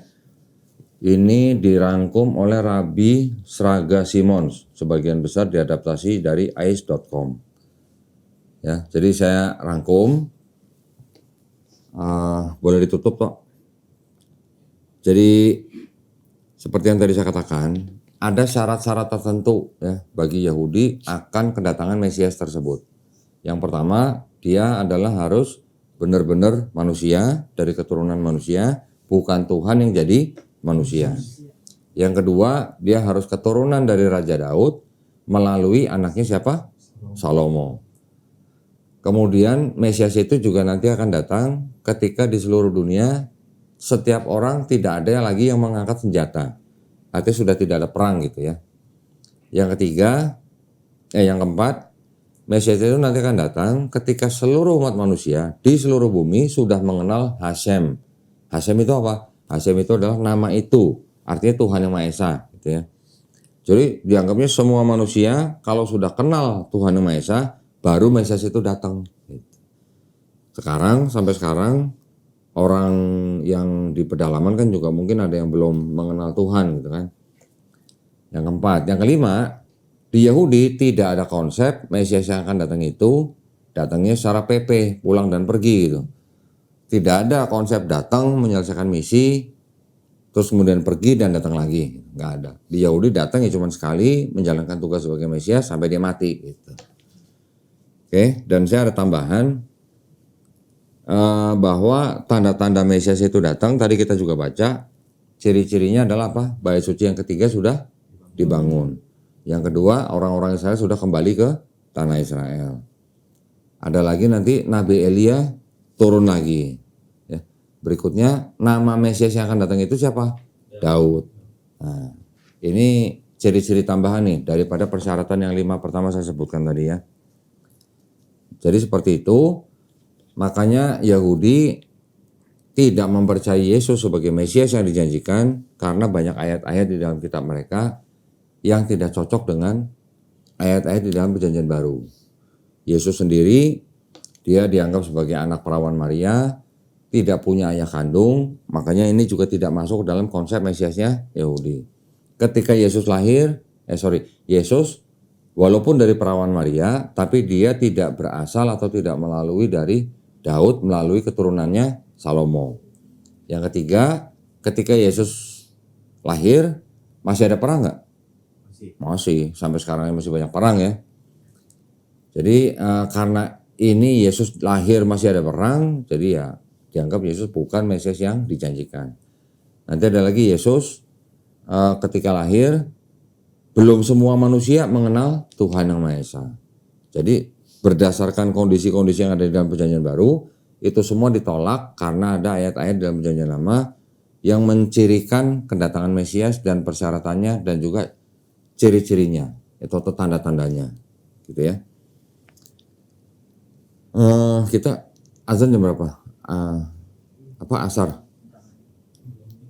Ini dirangkum oleh Rabbi Sraga Simons, sebagian besar diadaptasi dari ais.com. Ya, jadi saya rangkum. Boleh ditutup toh. Jadi seperti yang tadi saya katakan, ada syarat-syarat tertentu ya bagi Yahudi akan kedatangan Mesias tersebut. Yang pertama, dia adalah harus benar-benar manusia dari keturunan manusia, bukan Tuhan yang jadi manusia. Yang kedua, dia harus keturunan dari Raja Daud melalui anaknya siapa? Salomo. Kemudian Mesias itu juga nanti akan datang ketika di seluruh dunia setiap orang tidak ada lagi yang mengangkat senjata. Artinya sudah tidak ada perang gitu ya. Yang keempat, Mesias itu nanti akan datang ketika seluruh umat manusia di seluruh bumi sudah mengenal Hashem. Hashem itu apa? Hashem itu adalah nama itu, artinya Tuhan Yang Maha Esa gitu ya. Jadi dianggapnya semua manusia kalau sudah kenal Tuhan Yang Maha Esa, baru Mesias itu datang. Sampai sekarang orang yang di pedalaman kan juga mungkin ada yang belum mengenal Tuhan gitu kan. Yang keempat, yang kelima, di Yahudi tidak ada konsep Mesias yang akan datang itu datangnya secara PP, pulang dan pergi gitu. Tidak ada konsep datang menyelesaikan misi terus kemudian pergi dan datang lagi, nggak ada. Di Yahudi datang ya cuma sekali menjalankan tugas sebagai Mesias sampai dia mati gitu. Oke, dan saya ada tambahan bahwa tanda-tanda Mesias itu datang tadi kita juga baca, ciri-cirinya adalah apa? Bait suci yang ketiga sudah dibangun. Yang kedua, orang-orang Israel sudah kembali ke tanah Israel. Ada lagi nanti Nabi Elia turun lagi. Ya. Berikutnya nama Mesias yang akan datang itu siapa? Daud. Nah, ini ciri-ciri tambahan nih daripada persyaratan yang 5 pertama saya sebutkan tadi ya. Jadi seperti itu, makanya Yahudi tidak mempercayai Yesus sebagai Mesias yang dijanjikan karena banyak ayat-ayat di dalam kitab mereka yang tidak cocok dengan ayat-ayat di dalam Perjanjian Baru. Yesus sendiri, dia dianggap sebagai anak perawan Maria, tidak punya ayah kandung, makanya ini juga tidak masuk dalam konsep Mesiasnya Yahudi. Ketika Yesus Yesus walaupun dari perawan Maria, tapi dia tidak berasal atau tidak melalui dari Daud, melalui keturunannya Salomo. Yang ketiga, ketika Yesus lahir, masih ada perang nggak? Masih, sampai sekarang masih banyak perang ya. Jadi karena ini Yesus lahir masih ada perang, jadi ya dianggap Yesus bukan Mesias yang dijanjikan. Nanti ada lagi Yesus ketika lahir, belum semua manusia mengenal Tuhan Yang Maha Esa. Jadi berdasarkan kondisi-kondisi yang ada di dalam Perjanjian Baru, itu semua ditolak karena ada ayat-ayat dalam Perjanjian Lama yang mencirikan kedatangan Mesias dan persyaratannya dan juga ciri-cirinya, itu tanda-tandanya, gitu ya. Kita azan jam berapa? Asar.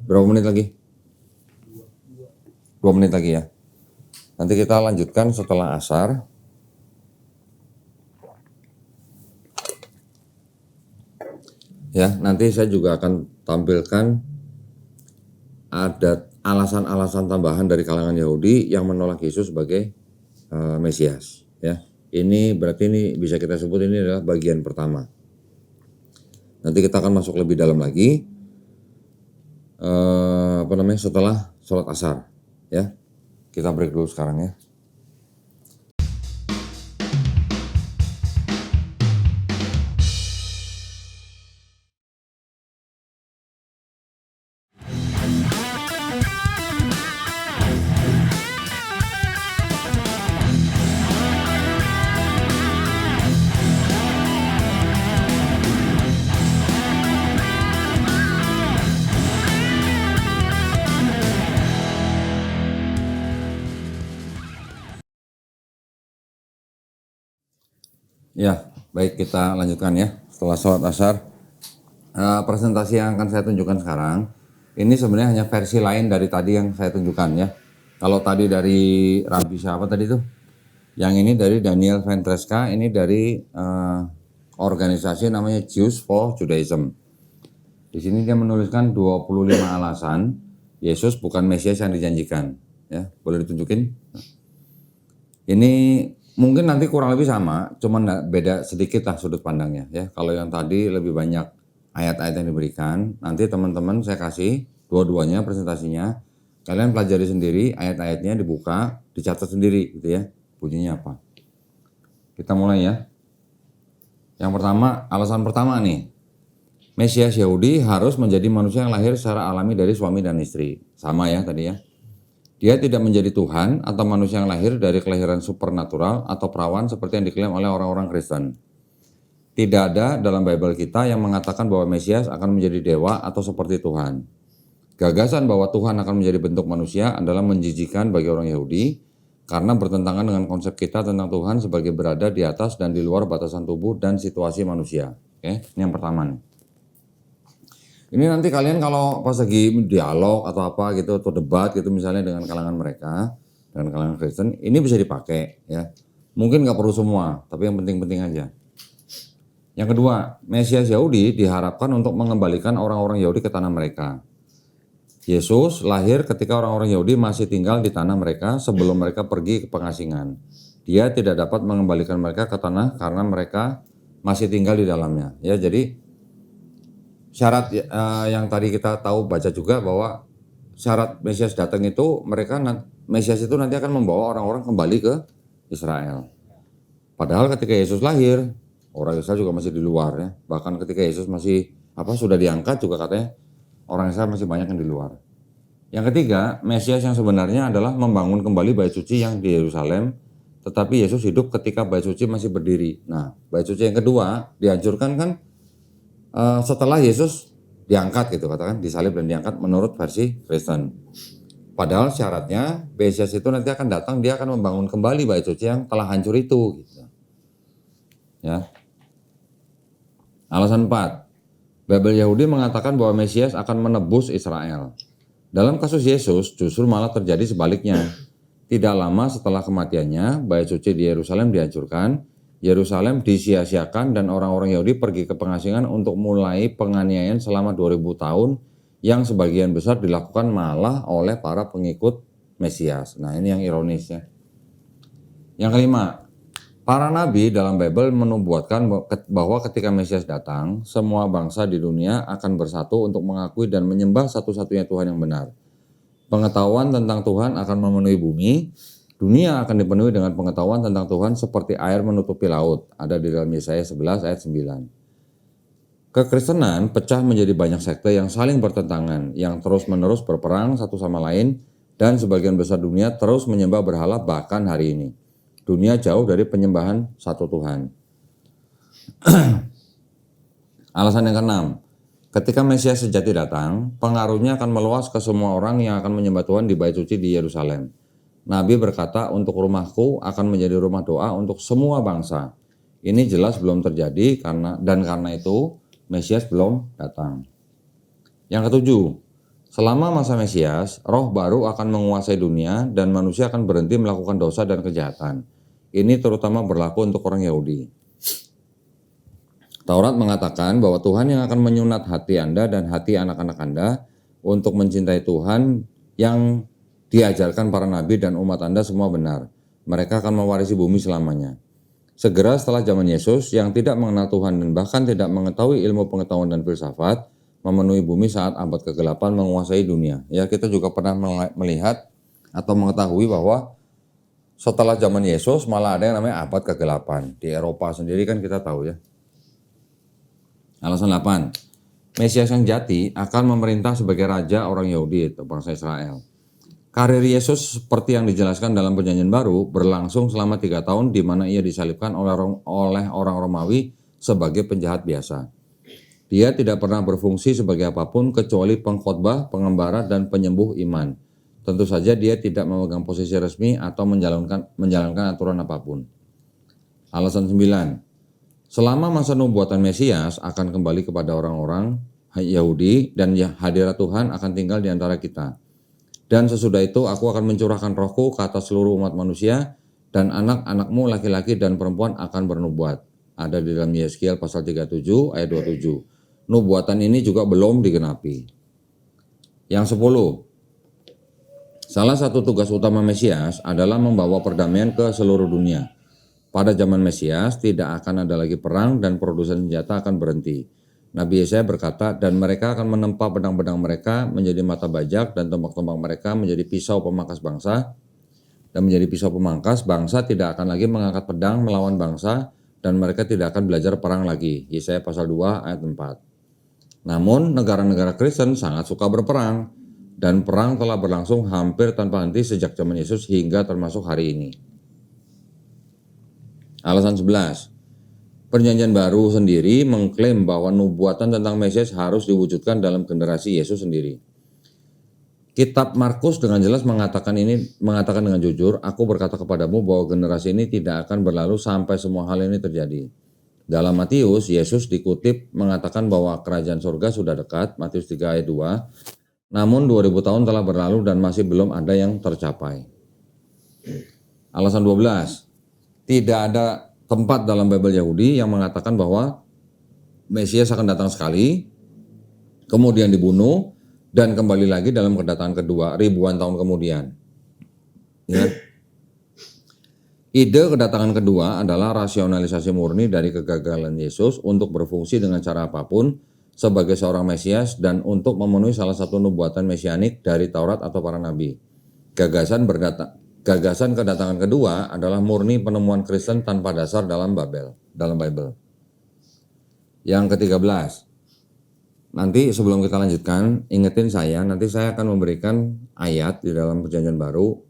Berapa menit lagi? 2 menit lagi ya. Nanti kita lanjutkan setelah asar. Ya, nanti saya juga akan tampilkan ada alasan-alasan tambahan dari kalangan Yahudi yang menolak Yesus sebagai Mesias. Ya, ini berarti ini bisa kita sebut ini adalah bagian pertama. Nanti kita akan masuk lebih dalam lagi, setelah sholat asar. Ya, kita break dulu sekarang ya. Ya, baik, kita lanjutkan ya. Setelah sholat asar, presentasi yang akan saya tunjukkan sekarang, ini sebenarnya hanya versi lain dari tadi yang saya tunjukkan ya. Kalau tadi dari Rabbi siapa tadi tuh? Yang ini dari Daniel Ventreska, ini dari organisasi namanya Jews for Judaism. Di sini dia menuliskan 25 alasan Yesus bukan Mesias yang dijanjikan. Ya, boleh ditunjukin? Ini mungkin nanti kurang lebih sama, cuman beda sedikit lah sudut pandangnya ya. Kalau yang tadi lebih banyak ayat-ayat yang diberikan, nanti teman-teman saya kasih dua-duanya presentasinya. Kalian pelajari sendiri, ayat-ayatnya dibuka, dicatat sendiri gitu ya. Bunyinya apa? Kita mulai ya. Yang pertama, alasan pertama nih. Mesias Yahudi harus menjadi manusia yang lahir secara alami dari suami dan istri. Sama ya tadi ya. Dia tidak menjadi Tuhan atau manusia yang lahir dari kelahiran supernatural atau perawan seperti yang diklaim oleh orang-orang Kristen. Tidak ada dalam Bible kita yang mengatakan bahwa Mesias akan menjadi dewa atau seperti Tuhan. Gagasan bahwa Tuhan akan menjadi bentuk manusia adalah menjijikan bagi orang Yahudi karena bertentangan dengan konsep kita tentang Tuhan sebagai berada di atas dan di luar batasan tubuh dan situasi manusia. Oke, ini yang pertama nih. Ini nanti kalian kalau pas lagi dialog atau apa gitu atau debat gitu misalnya dengan kalangan mereka, dengan kalangan Kristen, ini bisa dipakai ya. Mungkin nggak perlu semua, tapi yang penting-penting aja. Yang kedua, Mesias Yahudi diharapkan untuk mengembalikan orang-orang Yahudi ke tanah mereka. Yesus lahir ketika orang-orang Yahudi masih tinggal di tanah mereka sebelum mereka pergi ke pengasingan. Dia tidak dapat mengembalikan mereka ke tanah karena mereka masih tinggal di dalamnya. Ya, jadi syarat yang tadi kita tahu baca juga bahwa syarat Mesias datang itu Mesias itu nanti akan membawa orang-orang kembali ke Israel. Padahal ketika Yesus lahir, orang Israel juga masih di luar ya. Bahkan ketika Yesus masih sudah diangkat juga katanya orang Israel masih banyak yang di luar. Yang ketiga, Mesias yang sebenarnya adalah membangun kembali bait suci yang di Yerusalem, tetapi Yesus hidup ketika bait suci masih berdiri. Nah, bait suci yang kedua dihancurkan kan setelah Yesus diangkat gitu, katakan disalib dan diangkat menurut versi Kristen. Padahal syaratnya Mesias itu nanti akan datang, dia akan membangun kembali bait suci yang telah hancur itu gitu. Ya. Alasan 4. Bible Yahudi mengatakan bahwa Mesias akan menebus Israel. Dalam kasus Yesus justru malah terjadi sebaliknya. Tidak lama setelah kematiannya, bait suci di Yerusalem dihancurkan, Yerusalem disia-siakan dan orang-orang Yahudi pergi ke pengasingan untuk mulai penganiayaan selama 2000 tahun yang sebagian besar dilakukan malah oleh para pengikut Mesias. Nah, ini yang ironisnya. Yang kelima, para nabi dalam Bible menubuatkan bahwa ketika Mesias datang, semua bangsa di dunia akan bersatu untuk mengakui dan menyembah satu-satunya Tuhan yang benar. Pengetahuan tentang Tuhan akan memenuhi bumi, dunia akan dipenuhi dengan pengetahuan tentang Tuhan seperti air menutupi laut. Ada di dalam Yesaya 11 ayat 9. Kekristenan pecah menjadi banyak sekte yang saling bertentangan, yang terus-menerus berperang satu sama lain, dan sebagian besar dunia terus menyembah berhala bahkan hari ini. Dunia jauh dari penyembahan satu Tuhan. Alasan yang keenam, ketika Mesias sejati datang, pengaruhnya akan meluas ke semua orang yang akan menyembah Tuhan di bait suci di Yerusalem. Nabi berkata, untuk rumahku akan menjadi rumah doa untuk semua bangsa. Ini jelas belum terjadi karena itu Mesias belum datang. Yang ketujuh, Selama masa Mesias, roh baru akan menguasai dunia dan manusia akan berhenti melakukan dosa dan kejahatan. Ini terutama berlaku untuk orang Yahudi. Taurat mengatakan bahwa Tuhan yang akan menyunat hati Anda dan hati anak-anak Anda untuk mencintai Tuhan yang diajarkan para nabi dan umat Anda semua benar. Mereka akan mewarisi bumi selamanya. Segera setelah zaman Yesus yang tidak mengenal Tuhan dan bahkan tidak mengetahui ilmu pengetahuan dan filsafat memenuhi bumi saat abad kegelapan menguasai dunia. Ya, kita juga pernah melihat atau mengetahui bahwa setelah zaman Yesus malah ada yang namanya abad kegelapan. Di Eropa sendiri kan kita tahu ya. Alasan 8. Mesias yang jati akan memerintah sebagai raja orang Yahudi atau bangsa Israel. Karir Yesus seperti yang dijelaskan dalam Perjanjian Baru berlangsung selama 3 tahun di mana ia disalibkan oleh orang Romawi sebagai penjahat biasa. Dia tidak pernah berfungsi sebagai apapun kecuali pengkhotbah, pengembara, dan penyembuh iman. Tentu saja dia tidak memegang posisi resmi atau menjalankan aturan apapun. Alasan 9. Selama masa nubuatan Mesias akan kembali kepada orang-orang Yahudi dan hadirat Tuhan akan tinggal di antara kita. Dan sesudah itu aku akan mencurahkan rohku ke atas seluruh umat manusia dan anak-anakmu laki-laki dan perempuan akan bernubuat. Ada di dalam Yeskiel pasal 37 ayat 27. Nubuatan ini juga belum digenapi. Yang 10. Salah satu tugas utama Mesias adalah membawa perdamaian ke seluruh dunia. Pada zaman Mesias tidak akan ada lagi perang dan produsen senjata akan berhenti. Nabi Yesaya berkata, dan mereka akan menempa pedang-pedang mereka menjadi mata bajak dan tombak-tombak mereka menjadi pisau pemangkas bangsa. Dan menjadi pisau pemangkas, bangsa tidak akan lagi mengangkat pedang melawan bangsa dan mereka tidak akan belajar perang lagi. Yesaya pasal 2 ayat 4. Namun negara-negara Kristen sangat suka berperang dan perang telah berlangsung hampir tanpa henti sejak zaman Yesus hingga termasuk hari ini. Alasan 11. Perjanjian Baru sendiri mengklaim bahwa nubuatan tentang Mesias harus diwujudkan dalam generasi Yesus sendiri. Kitab Markus dengan jelas mengatakan dengan jujur, aku berkata kepadamu bahwa generasi ini tidak akan berlalu sampai semua hal ini terjadi. Dalam Matius, Yesus dikutip mengatakan bahwa kerajaan surga sudah dekat, Matius 3 ayat 2. Namun 2000 tahun telah berlalu dan masih belum ada yang tercapai. Alasan 12. Tidak ada tempat dalam Bible Yahudi yang mengatakan bahwa Mesias akan datang sekali, kemudian dibunuh, dan kembali lagi dalam kedatangan kedua ribuan tahun kemudian. Ya. Ide kedatangan kedua adalah rasionalisasi murni dari kegagalan Yesus untuk berfungsi dengan cara apapun sebagai seorang Mesias dan untuk memenuhi salah satu nubuatan mesianik dari Taurat atau para nabi. Gagasan kedatangan kedua adalah murni penemuan Kristen tanpa dasar dalam Bible. Yang ke-13. Nanti sebelum kita lanjutkan, ingetin saya, nanti saya akan memberikan ayat di dalam Perjanjian Baru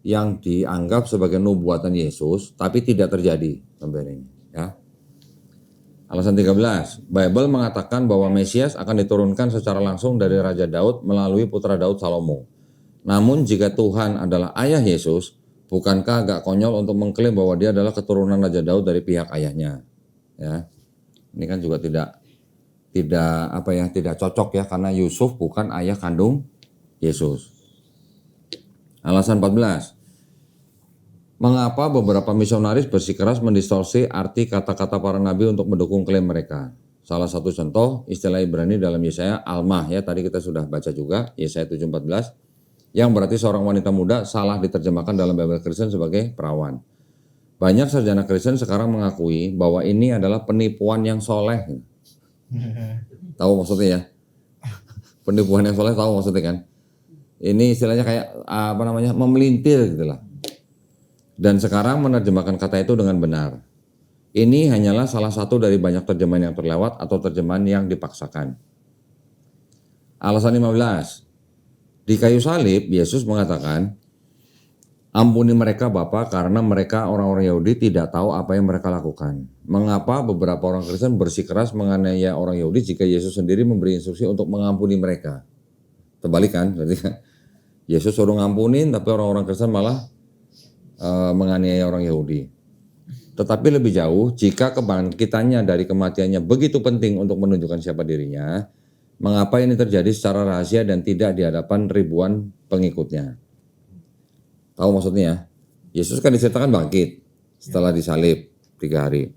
yang dianggap sebagai nubuatan Yesus tapi tidak terjadi sampai ini, ya. Alasan 13. Bible mengatakan bahwa Mesias akan diturunkan secara langsung dari Raja Daud melalui putra Daud Salomo. Namun jika Tuhan adalah ayah Yesus, bukankah agak konyol untuk mengklaim bahwa dia adalah keturunan Raja Daud dari pihak ayahnya? Ya, ini kan juga tidak cocok ya, karena Yusuf bukan ayah kandung Yesus. Alasan 14. Mengapa beberapa misionaris bersikeras mendistorsi arti kata-kata para nabi untuk mendukung klaim mereka? Salah satu contoh istilah Ibrani dalam Yesaya almah, ya tadi kita sudah baca juga Yesaya 7:14. Yang berarti seorang wanita muda salah diterjemahkan dalam Bible Kristen sebagai perawan. Banyak sarjana Kristen sekarang mengakui bahwa ini adalah penipuan yang soleh. Tahu maksudnya ya? Penipuan yang soleh, tahu maksudnya kan? Ini istilahnya kayak memelintir gitulah. Dan sekarang menerjemahkan kata itu dengan benar. Ini hanyalah salah satu dari banyak terjemahan yang terlewat atau terjemahan yang dipaksakan. Alasan 15. Di kayu salib, Yesus mengatakan, ampuni mereka Bapa karena mereka orang-orang Yahudi tidak tahu apa yang mereka lakukan. Mengapa beberapa orang Kristen bersikeras menganiaya orang Yahudi jika Yesus sendiri memberi instruksi untuk mengampuni mereka? Terbalik kan? Berarti Yesus suruh ngampunin tapi orang-orang Kristen malah menganiaya orang Yahudi. Tetapi lebih jauh, jika kebangkitannya dari kematiannya begitu penting untuk menunjukkan siapa dirinya, Mengapa ini terjadi secara rahasia dan tidak di hadapan ribuan pengikutnya? Tahu maksudnya? Yesus kan diceritakan bangkit setelah disalib 3 hari.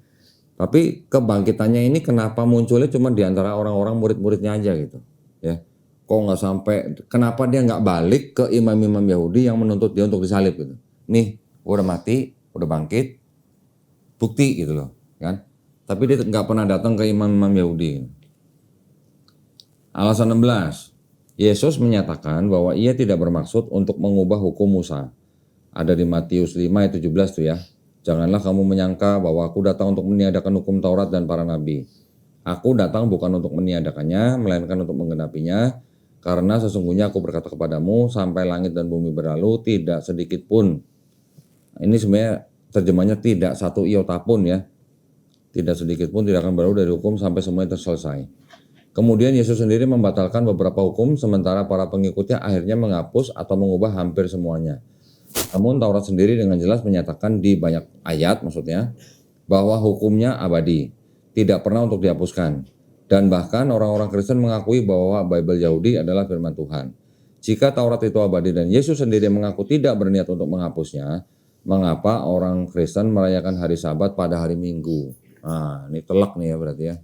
Tapi kebangkitannya ini kenapa munculnya cuma di antara orang-orang murid-muridnya aja gitu, ya? Kok nggak sampai? Kenapa dia nggak balik ke imam-imam Yahudi yang menuntut dia untuk disalib gitu? Nih, udah mati, udah bangkit, bukti gitu loh, kan? Tapi dia nggak pernah datang ke imam-imam Yahudi. Alasan 16, Yesus menyatakan bahwa ia tidak bermaksud untuk mengubah hukum Musa. Ada di Matius 5 ayat 17 tuh ya. Janganlah kamu menyangka bahwa aku datang untuk meniadakan hukum Taurat dan para nabi. Aku datang bukan untuk meniadakannya, melainkan untuk menggenapinya. Karena sesungguhnya aku berkata kepadamu, sampai langit dan bumi berlalu, tidak sedikit pun. Ini sebenarnya terjemahnya tidak satu iota pun ya. Tidak sedikit pun tidak akan berlalu dari hukum sampai semuanya terselesai. Kemudian Yesus sendiri membatalkan beberapa hukum, sementara para pengikutnya akhirnya menghapus atau mengubah hampir semuanya. Namun Taurat sendiri dengan jelas menyatakan di banyak ayat maksudnya, bahwa hukumnya abadi, tidak pernah untuk dihapuskan. Dan bahkan orang-orang Kristen mengakui bahwa Bible Yahudi adalah firman Tuhan. Jika Taurat itu abadi dan Yesus sendiri mengaku tidak berniat untuk menghapusnya, mengapa orang Kristen merayakan hari Sabat pada hari Minggu? Nah, ini telak nih ya berarti ya.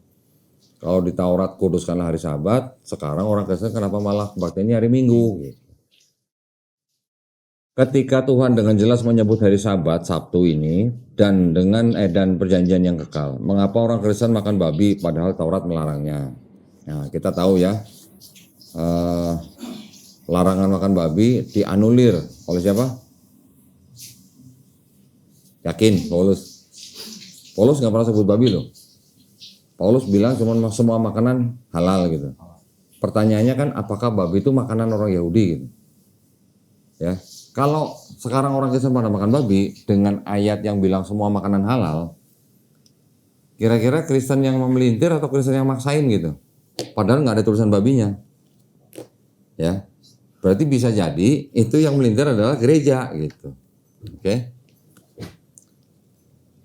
Kalau di Taurat kuduskanlah hari Sabat, sekarang orang Kristen kenapa malah kebaktiannya hari Minggu? Ketika Tuhan dengan jelas menyebut hari Sabat, Sabtu ini, dan dan perjanjian yang kekal, mengapa orang Kristen makan babi padahal Taurat melarangnya? Nah, kita tahu ya, larangan makan babi dianulir oleh siapa? Yakin, Paulus. Paulus nggak pernah sebut babi loh. Paulus bilang cuma semua makanan halal gitu. Pertanyaannya kan apakah babi itu makanan orang Yahudi gitu. Ya. Kalau sekarang orang Kristen pada makan babi dengan ayat yang bilang semua makanan halal, kira-kira Kristen yang memelintir atau Kristen yang maksain gitu. Padahal nggak ada tulisan babinya. Ya. Berarti bisa jadi itu yang melintir adalah gereja gitu. Oke.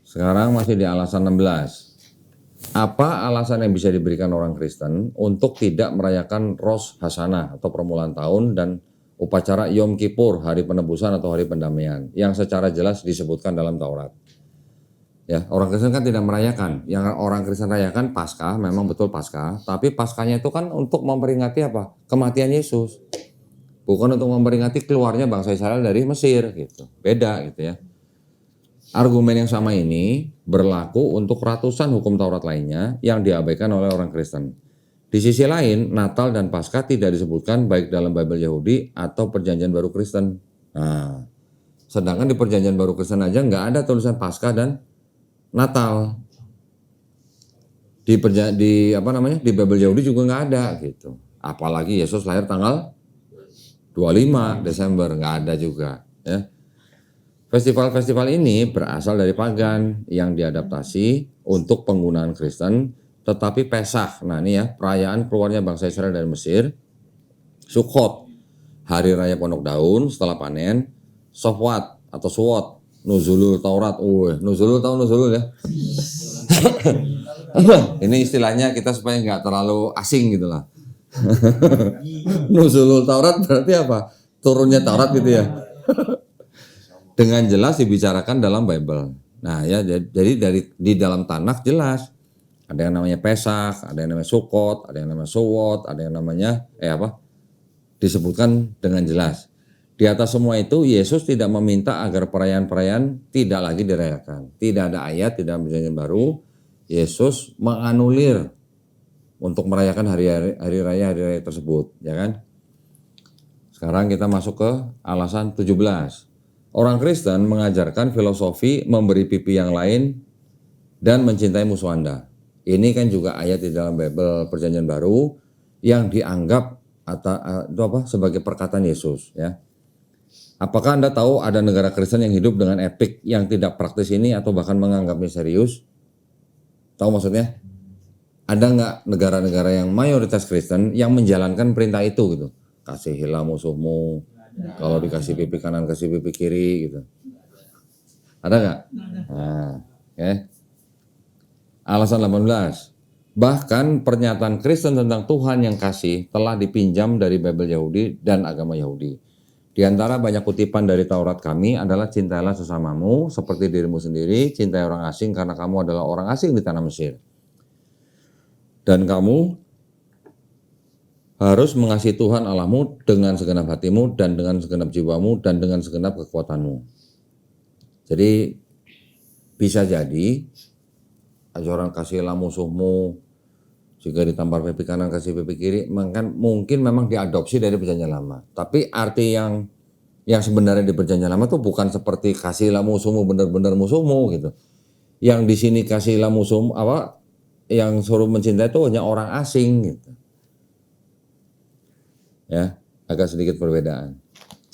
Sekarang masih di alasan 16. Apa alasan yang bisa diberikan orang Kristen untuk tidak merayakan Rosh Hashanah atau permulaan tahun dan upacara Yom Kippur, hari penebusan atau hari pendamaian, yang secara jelas disebutkan dalam Taurat? Ya, orang Kristen kan tidak merayakan. Yang orang Kristen rayakan Paskah, memang betul Paskah, tapi Paskahnya itu kan untuk memperingati apa? Kematian Yesus. Bukan untuk memperingati keluarnya bangsa Israel dari Mesir gitu. Beda gitu ya. Argumen yang sama ini berlaku untuk ratusan hukum Taurat lainnya yang diabaikan oleh orang Kristen. Di sisi lain, Natal dan Paskah tidak disebutkan baik dalam Bible Yahudi atau Perjanjian Baru Kristen. Nah, sedangkan di Perjanjian Baru Kristen aja nggak ada tulisan Paskah dan Natal. Di Bible Yahudi juga nggak ada gitu. Apalagi Yesus lahir tanggal 25 Desember, nggak ada juga. Ya. Festival-festival ini berasal dari pagan yang diadaptasi untuk penggunaan Kristen, tetapi Pesach, nah ini ya, perayaan keluarnya bangsa Israel dari Mesir, Sukkot, hari raya pondok daun setelah panen, Shofwat atau Suwot, Nuzulul Taurat, Nuzulul tahu Nuzulul ya. Ini istilahnya kita supaya nggak terlalu asing gitu lah. Nuzulul Taurat berarti apa? Turunnya Taurat gitu ya. Dengan jelas dibicarakan dalam Bible. Nah ya, jadi di dalam Tanakh jelas ada yang namanya Pesach, ada yang namanya Sukkot, ada yang namanya Suwot, ada yang namanya disebutkan dengan jelas. Di atas semua itu Yesus tidak meminta agar perayaan-perayaan tidak lagi dirayakan. Tidak ada ayat, tidak ada perjanjian baru. Yesus menganulir untuk merayakan hari raya tersebut, ya kan? Sekarang kita masuk ke alasan 17. Orang Kristen mengajarkan filosofi memberi pipi yang lain dan mencintai musuh Anda. Ini kan juga ayat di dalam Bible Perjanjian Baru yang dianggap sebagai perkataan Yesus. Ya. Apakah Anda tahu ada negara Kristen yang hidup dengan etik yang tidak praktis ini atau bahkan menganggapnya serius? Tahu maksudnya? Ada nggak negara-negara yang mayoritas Kristen yang menjalankan perintah itu gitu? Kasihilah musuhmu. Kalau dikasih pipi kanan, kasih pipi kiri gitu. Ada nggak? Nah, okay. Alasan 18. Bahkan pernyataan Kristen tentang Tuhan yang kasih telah dipinjam dari Bible Yahudi dan agama Yahudi. Di antara banyak kutipan dari Taurat kami adalah cintailah sesamamu seperti dirimu sendiri, cintai orang asing karena kamu adalah orang asing di tanah Mesir. Dan kamu harus mengasihi Tuhan Allahmu dengan segenap hatimu dan dengan segenap jiwamu dan dengan segenap kekuatanmu. Jadi bisa jadi ajaran kasihlah musuhmu, jika ditampar pipi kanan kasih pipi kiri, mungkin memang diadopsi dari perjanjian lama. Tapi arti yang sebenarnya di perjanjian lama tuh bukan seperti kasihlah musuhmu benar-benar musuhmu gitu. Yang di sini kasihlah musuhmu yang suruh mencintai itu hanya orang asing gitu. Ya, agak sedikit perbedaan.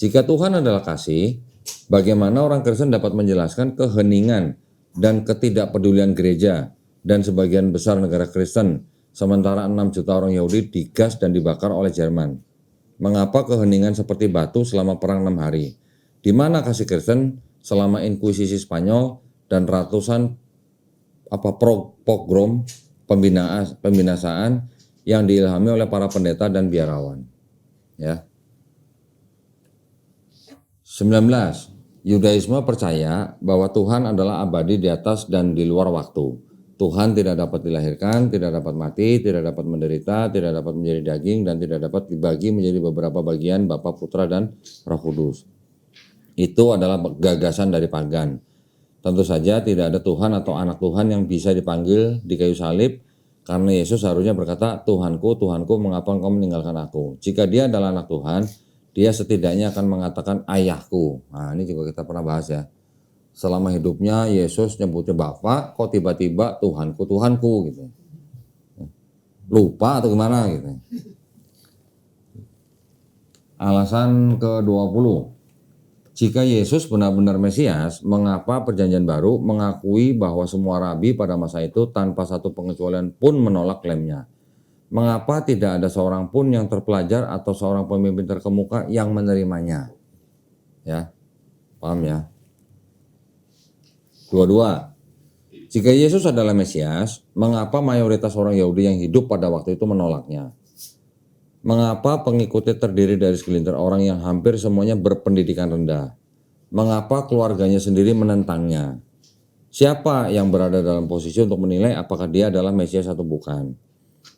Jika Tuhan adalah kasih, bagaimana orang Kristen dapat menjelaskan keheningan dan ketidakpedulian gereja dan sebagian besar negara Kristen, sementara 6 juta orang Yahudi digas dan dibakar oleh Jerman? Mengapa keheningan seperti batu selama perang 6 hari? Di mana kasih Kristen selama Inkuisisi Spanyol dan ratusan pogrom pembinasaan yang diilhami oleh para pendeta dan biarawan? Ya. 19. Yudaisme percaya bahwa Tuhan adalah abadi di atas dan di luar waktu. Tuhan tidak dapat dilahirkan, tidak dapat mati, tidak dapat menderita, tidak dapat menjadi daging, dan tidak dapat dibagi menjadi beberapa bagian Bapa, Putra, dan Roh Kudus. Itu adalah gagasan dari pagan. Tentu saja tidak ada Tuhan atau anak Tuhan yang bisa dipanggil di kayu salib, karena Yesus harusnya berkata, Tuhanku, Tuhanku, mengapa engkau meninggalkan aku? Jika dia adalah anak Tuhan, dia setidaknya akan mengatakan ayahku. Nah, ini juga kita pernah bahas ya. Selama hidupnya Yesus nyebutnya Bapa, kok tiba-tiba Tuhanku, Tuhanku gitu. Lupa atau gimana gitu. Alasan ke-20. Jika Yesus benar-benar Mesias, mengapa Perjanjian Baru mengakui bahwa semua rabi pada masa itu tanpa satu pengecualian pun menolak klaimnya? Mengapa tidak ada seorang pun yang terpelajar atau seorang pemimpin terkemuka yang menerimanya? Ya, paham ya? 22. Jika Yesus adalah Mesias, mengapa mayoritas orang Yahudi yang hidup pada waktu itu menolaknya? Mengapa pengikutnya terdiri dari segelintir orang yang hampir semuanya berpendidikan rendah? Mengapa keluarganya sendiri menentangnya? Siapa yang berada dalam posisi untuk menilai apakah dia adalah Mesias atau bukan?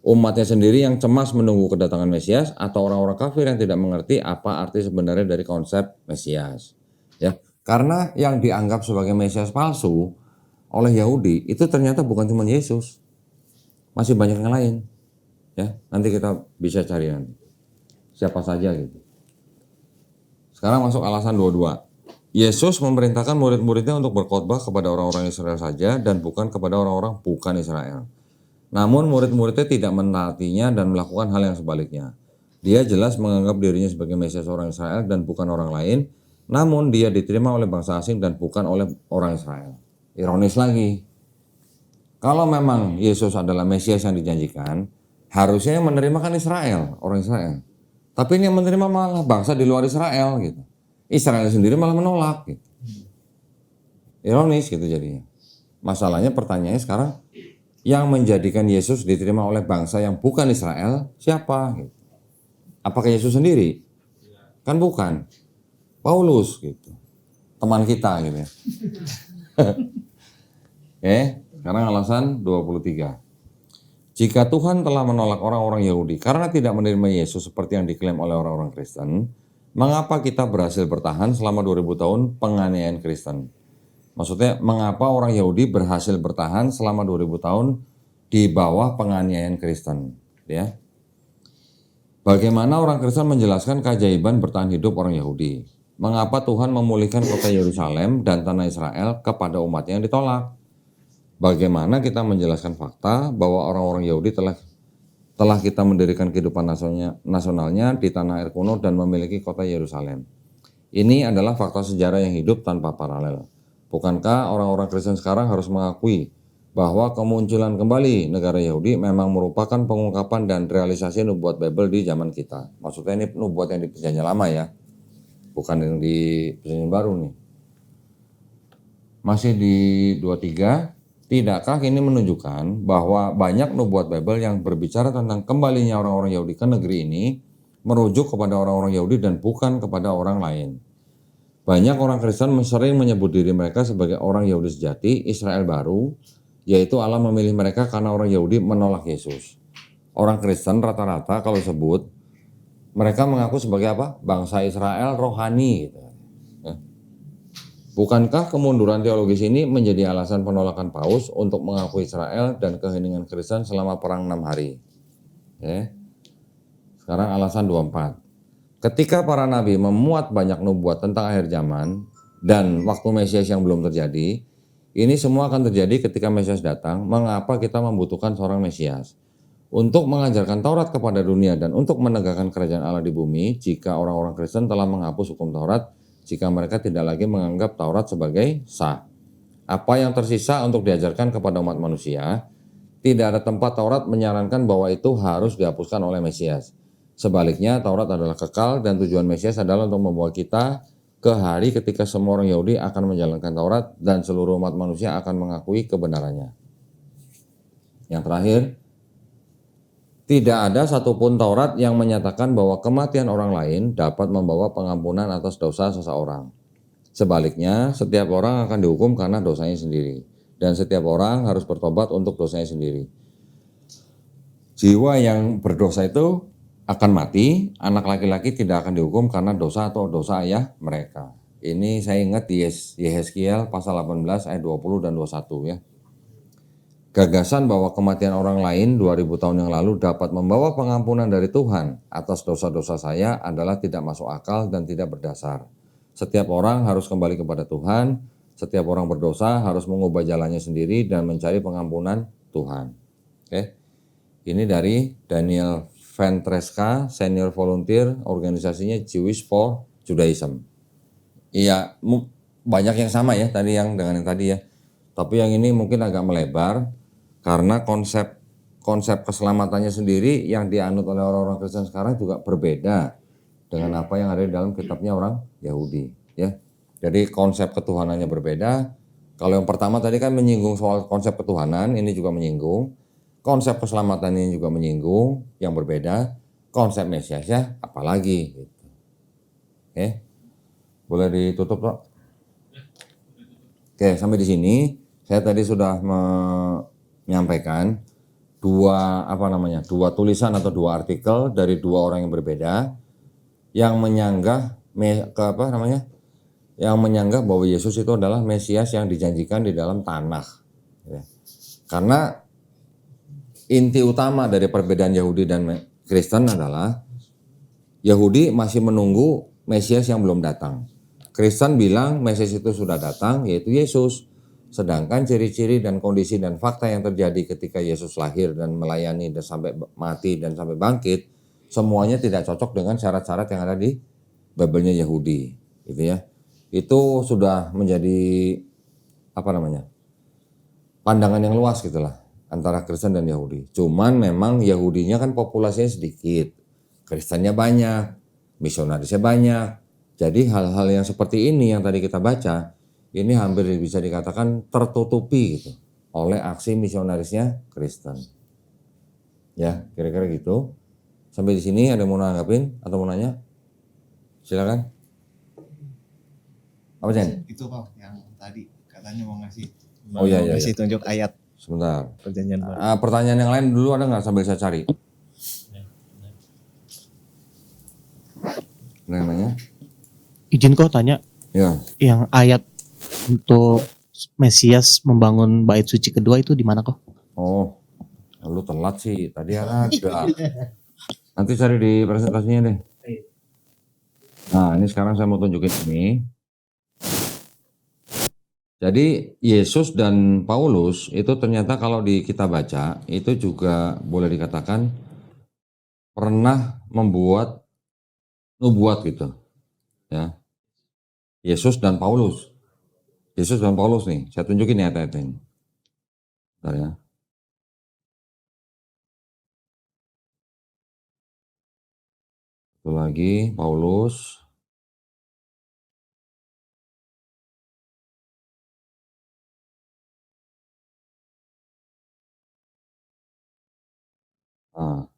Umatnya sendiri yang cemas menunggu kedatangan Mesias atau orang-orang kafir yang tidak mengerti apa arti sebenarnya dari konsep Mesias? Ya, karena yang dianggap sebagai Mesias palsu oleh Yahudi itu ternyata bukan cuma Yesus, masih banyak yang lain. Ya, nanti kita bisa cari nanti siapa saja gitu. Sekarang masuk alasan 22. Yesus memerintahkan murid-muridnya untuk berkhotbah kepada orang-orang Israel saja dan bukan kepada orang-orang bukan Israel. Namun murid-muridnya tidak menaatinya dan melakukan hal yang sebaliknya. Dia jelas menganggap dirinya sebagai Mesias orang Israel dan bukan orang lain, namun dia diterima oleh bangsa asing dan bukan oleh orang Israel. Ironis lagi. Kalau memang Yesus adalah Mesias yang dijanjikan, harusnya yang menerima kan Israel, orang Israel. Tapi ini yang menerima malah bangsa di luar Israel gitu. Israel sendiri malah menolak gitu. Ironis gitu jadinya. Masalahnya pertanyaannya sekarang, yang menjadikan Yesus diterima oleh bangsa yang bukan Israel siapa? Gitu. Apakah Yesus sendiri? Kan bukan. Paulus gitu. Teman kita gitu ya. Oke, sekarang alasan 23. Jika Tuhan telah menolak orang-orang Yahudi karena tidak menerima Yesus seperti yang diklaim oleh orang-orang Kristen, mengapa kita berhasil bertahan selama 2000 tahun penganiayaan Kristen? Maksudnya, mengapa orang Yahudi berhasil bertahan selama 2000 tahun di bawah penganiayaan Kristen? Ya. Bagaimana orang Kristen menjelaskan keajaiban bertahan hidup orang Yahudi? Mengapa Tuhan memulihkan kota Yerusalem dan tanah Israel kepada umatnya yang ditolak? Bagaimana kita menjelaskan fakta bahwa orang-orang Yahudi telah kita mendirikan kehidupan nasionalnya di tanah air kuno dan memiliki kota Yerusalem? Ini adalah fakta sejarah yang hidup tanpa paralel. Bukankah orang-orang Kristen sekarang harus mengakui bahwa kemunculan kembali negara Yahudi memang merupakan pengungkapan dan realisasi nubuat Bible di zaman kita? Maksudnya ini nubuat yang di Perjanjian Lama ya, bukan yang di Perjanjian Baru nih. Masih di 23. Tidakkah ini menunjukkan bahwa banyak nubuat Bible yang berbicara tentang kembalinya orang-orang Yahudi ke negeri ini merujuk kepada orang-orang Yahudi dan bukan kepada orang lain? Banyak orang Kristen sering menyebut diri mereka sebagai orang Yahudi sejati, Israel baru, yaitu Allah memilih mereka karena orang Yahudi menolak Yesus. Orang Kristen rata-rata kalau sebut, mereka mengaku sebagai apa? Bangsa Israel rohani. Gitu. Bukankah kemunduran teologis ini menjadi alasan penolakan Paus untuk mengakui Israel dan keheningan Kristen selama perang 6 hari? Ya. Sekarang alasan 24. Ketika para nabi memuat banyak nubuat tentang akhir zaman dan waktu Mesias yang belum terjadi, ini semua akan terjadi ketika Mesias datang. Mengapa kita membutuhkan seorang Mesias? Untuk mengajarkan Taurat kepada dunia dan untuk menegakkan kerajaan Allah di bumi, jika orang-orang Kristen telah menghapus hukum Taurat, jika mereka tidak lagi menganggap Taurat sebagai sah. Apa yang tersisa untuk diajarkan kepada umat manusia? Tidak ada tempat Taurat menyarankan bahwa itu harus dihapuskan oleh Mesias. Sebaliknya, Taurat adalah kekal dan tujuan Mesias adalah untuk membawa kita ke hari ketika semua orang Yahudi akan menjalankan Taurat dan seluruh umat manusia akan mengakui kebenarannya. Yang terakhir, tidak ada satupun Taurat yang menyatakan bahwa kematian orang lain dapat membawa pengampunan atas dosa seseorang. Sebaliknya, setiap orang akan dihukum karena dosanya sendiri. Dan setiap orang harus bertobat untuk dosanya sendiri. Jiwa yang berdosa itu akan mati, anak laki-laki tidak akan dihukum karena dosa atau dosa ayah mereka. Ini saya ingat di Yehezkiel pasal 18 ayat 20 dan 21 ya. Gagasan bahwa kematian orang lain 2000 tahun yang lalu dapat membawa pengampunan dari Tuhan atas dosa-dosa saya adalah tidak masuk akal dan tidak berdasar. Setiap orang harus kembali kepada Tuhan, setiap orang berdosa harus mengubah jalannya sendiri dan mencari pengampunan Tuhan. Oke. Ini dari Daniel Ventreska, senior volunteer, organisasinya Jewish for Judaism. Iya, banyak yang sama ya tadi yang dengan yang tadi ya. Tapi yang ini mungkin agak melebar karena konsep keselamatannya sendiri yang dianut oleh orang-orang Kristen sekarang juga berbeda dengan apa yang ada di dalam kitabnya orang Yahudi ya. Jadi konsep ketuhanannya berbeda. Kalau yang pertama tadi kan menyinggung soal konsep ketuhanan, ini juga menyinggung. Konsep keselamatan ini juga menyinggung yang berbeda. Konsep Mesiasnya apalagi gitu. Oke. Boleh ditutup, Pak? Oke, sampai di sini saya tadi sudah menyampaikan dua tulisan atau dua artikel dari dua orang yang berbeda yang menyanggah yang menyanggah bahwa Yesus itu adalah Mesias yang dijanjikan di dalam tanah. Ya. Karena inti utama dari perbedaan Yahudi dan Kristen adalah Yahudi masih menunggu Mesias yang belum datang. Kristen bilang Mesias itu sudah datang, yaitu Yesus. Sedangkan ciri-ciri dan kondisi dan fakta yang terjadi ketika Yesus lahir dan melayani dan sampai mati dan sampai bangkit, semuanya tidak cocok dengan syarat-syarat yang ada di Bible-nya Yahudi, gitu ya. Itu sudah menjadi pandangan yang luas gitulah antara Kristen dan Yahudi. Cuman memang Yahudinya kan populasinya sedikit, Kristennya banyak, misionarisnya banyak. Jadi hal-hal yang seperti ini yang tadi kita baca, ini hampir bisa dikatakan tertutupi gitu oleh aksi misionarisnya Kristen. Ya, kira-kira gitu. Sampai di sini ada yang mau nanggapin atau mau nanya? Silakan. Apa Jen? Itu Pak yang tadi katanya mau ngasih. Oh iya. Ngasih tunjuk ayat. Sebentar. Perjanjian baru. Pertanyaan yang lain dulu ada nggak sambil saya cari? Namanya? Izin kok tanya. Ya. Yang ayat untuk Mesias membangun bait suci kedua itu di mana kok? Oh, lu telat sih. Tadi ada. Nanti cari di presentasinya deh. Nah, ini sekarang saya mau tunjukin ini. Jadi Yesus dan Paulus itu ternyata kalau kita baca itu juga boleh dikatakan pernah membuat nubuat gitu. Ya. Yesus dan Paulus nih, saya tunjukin ya ayat-ayat ini. Bentar ya. Satu lagi Paulus. Ah.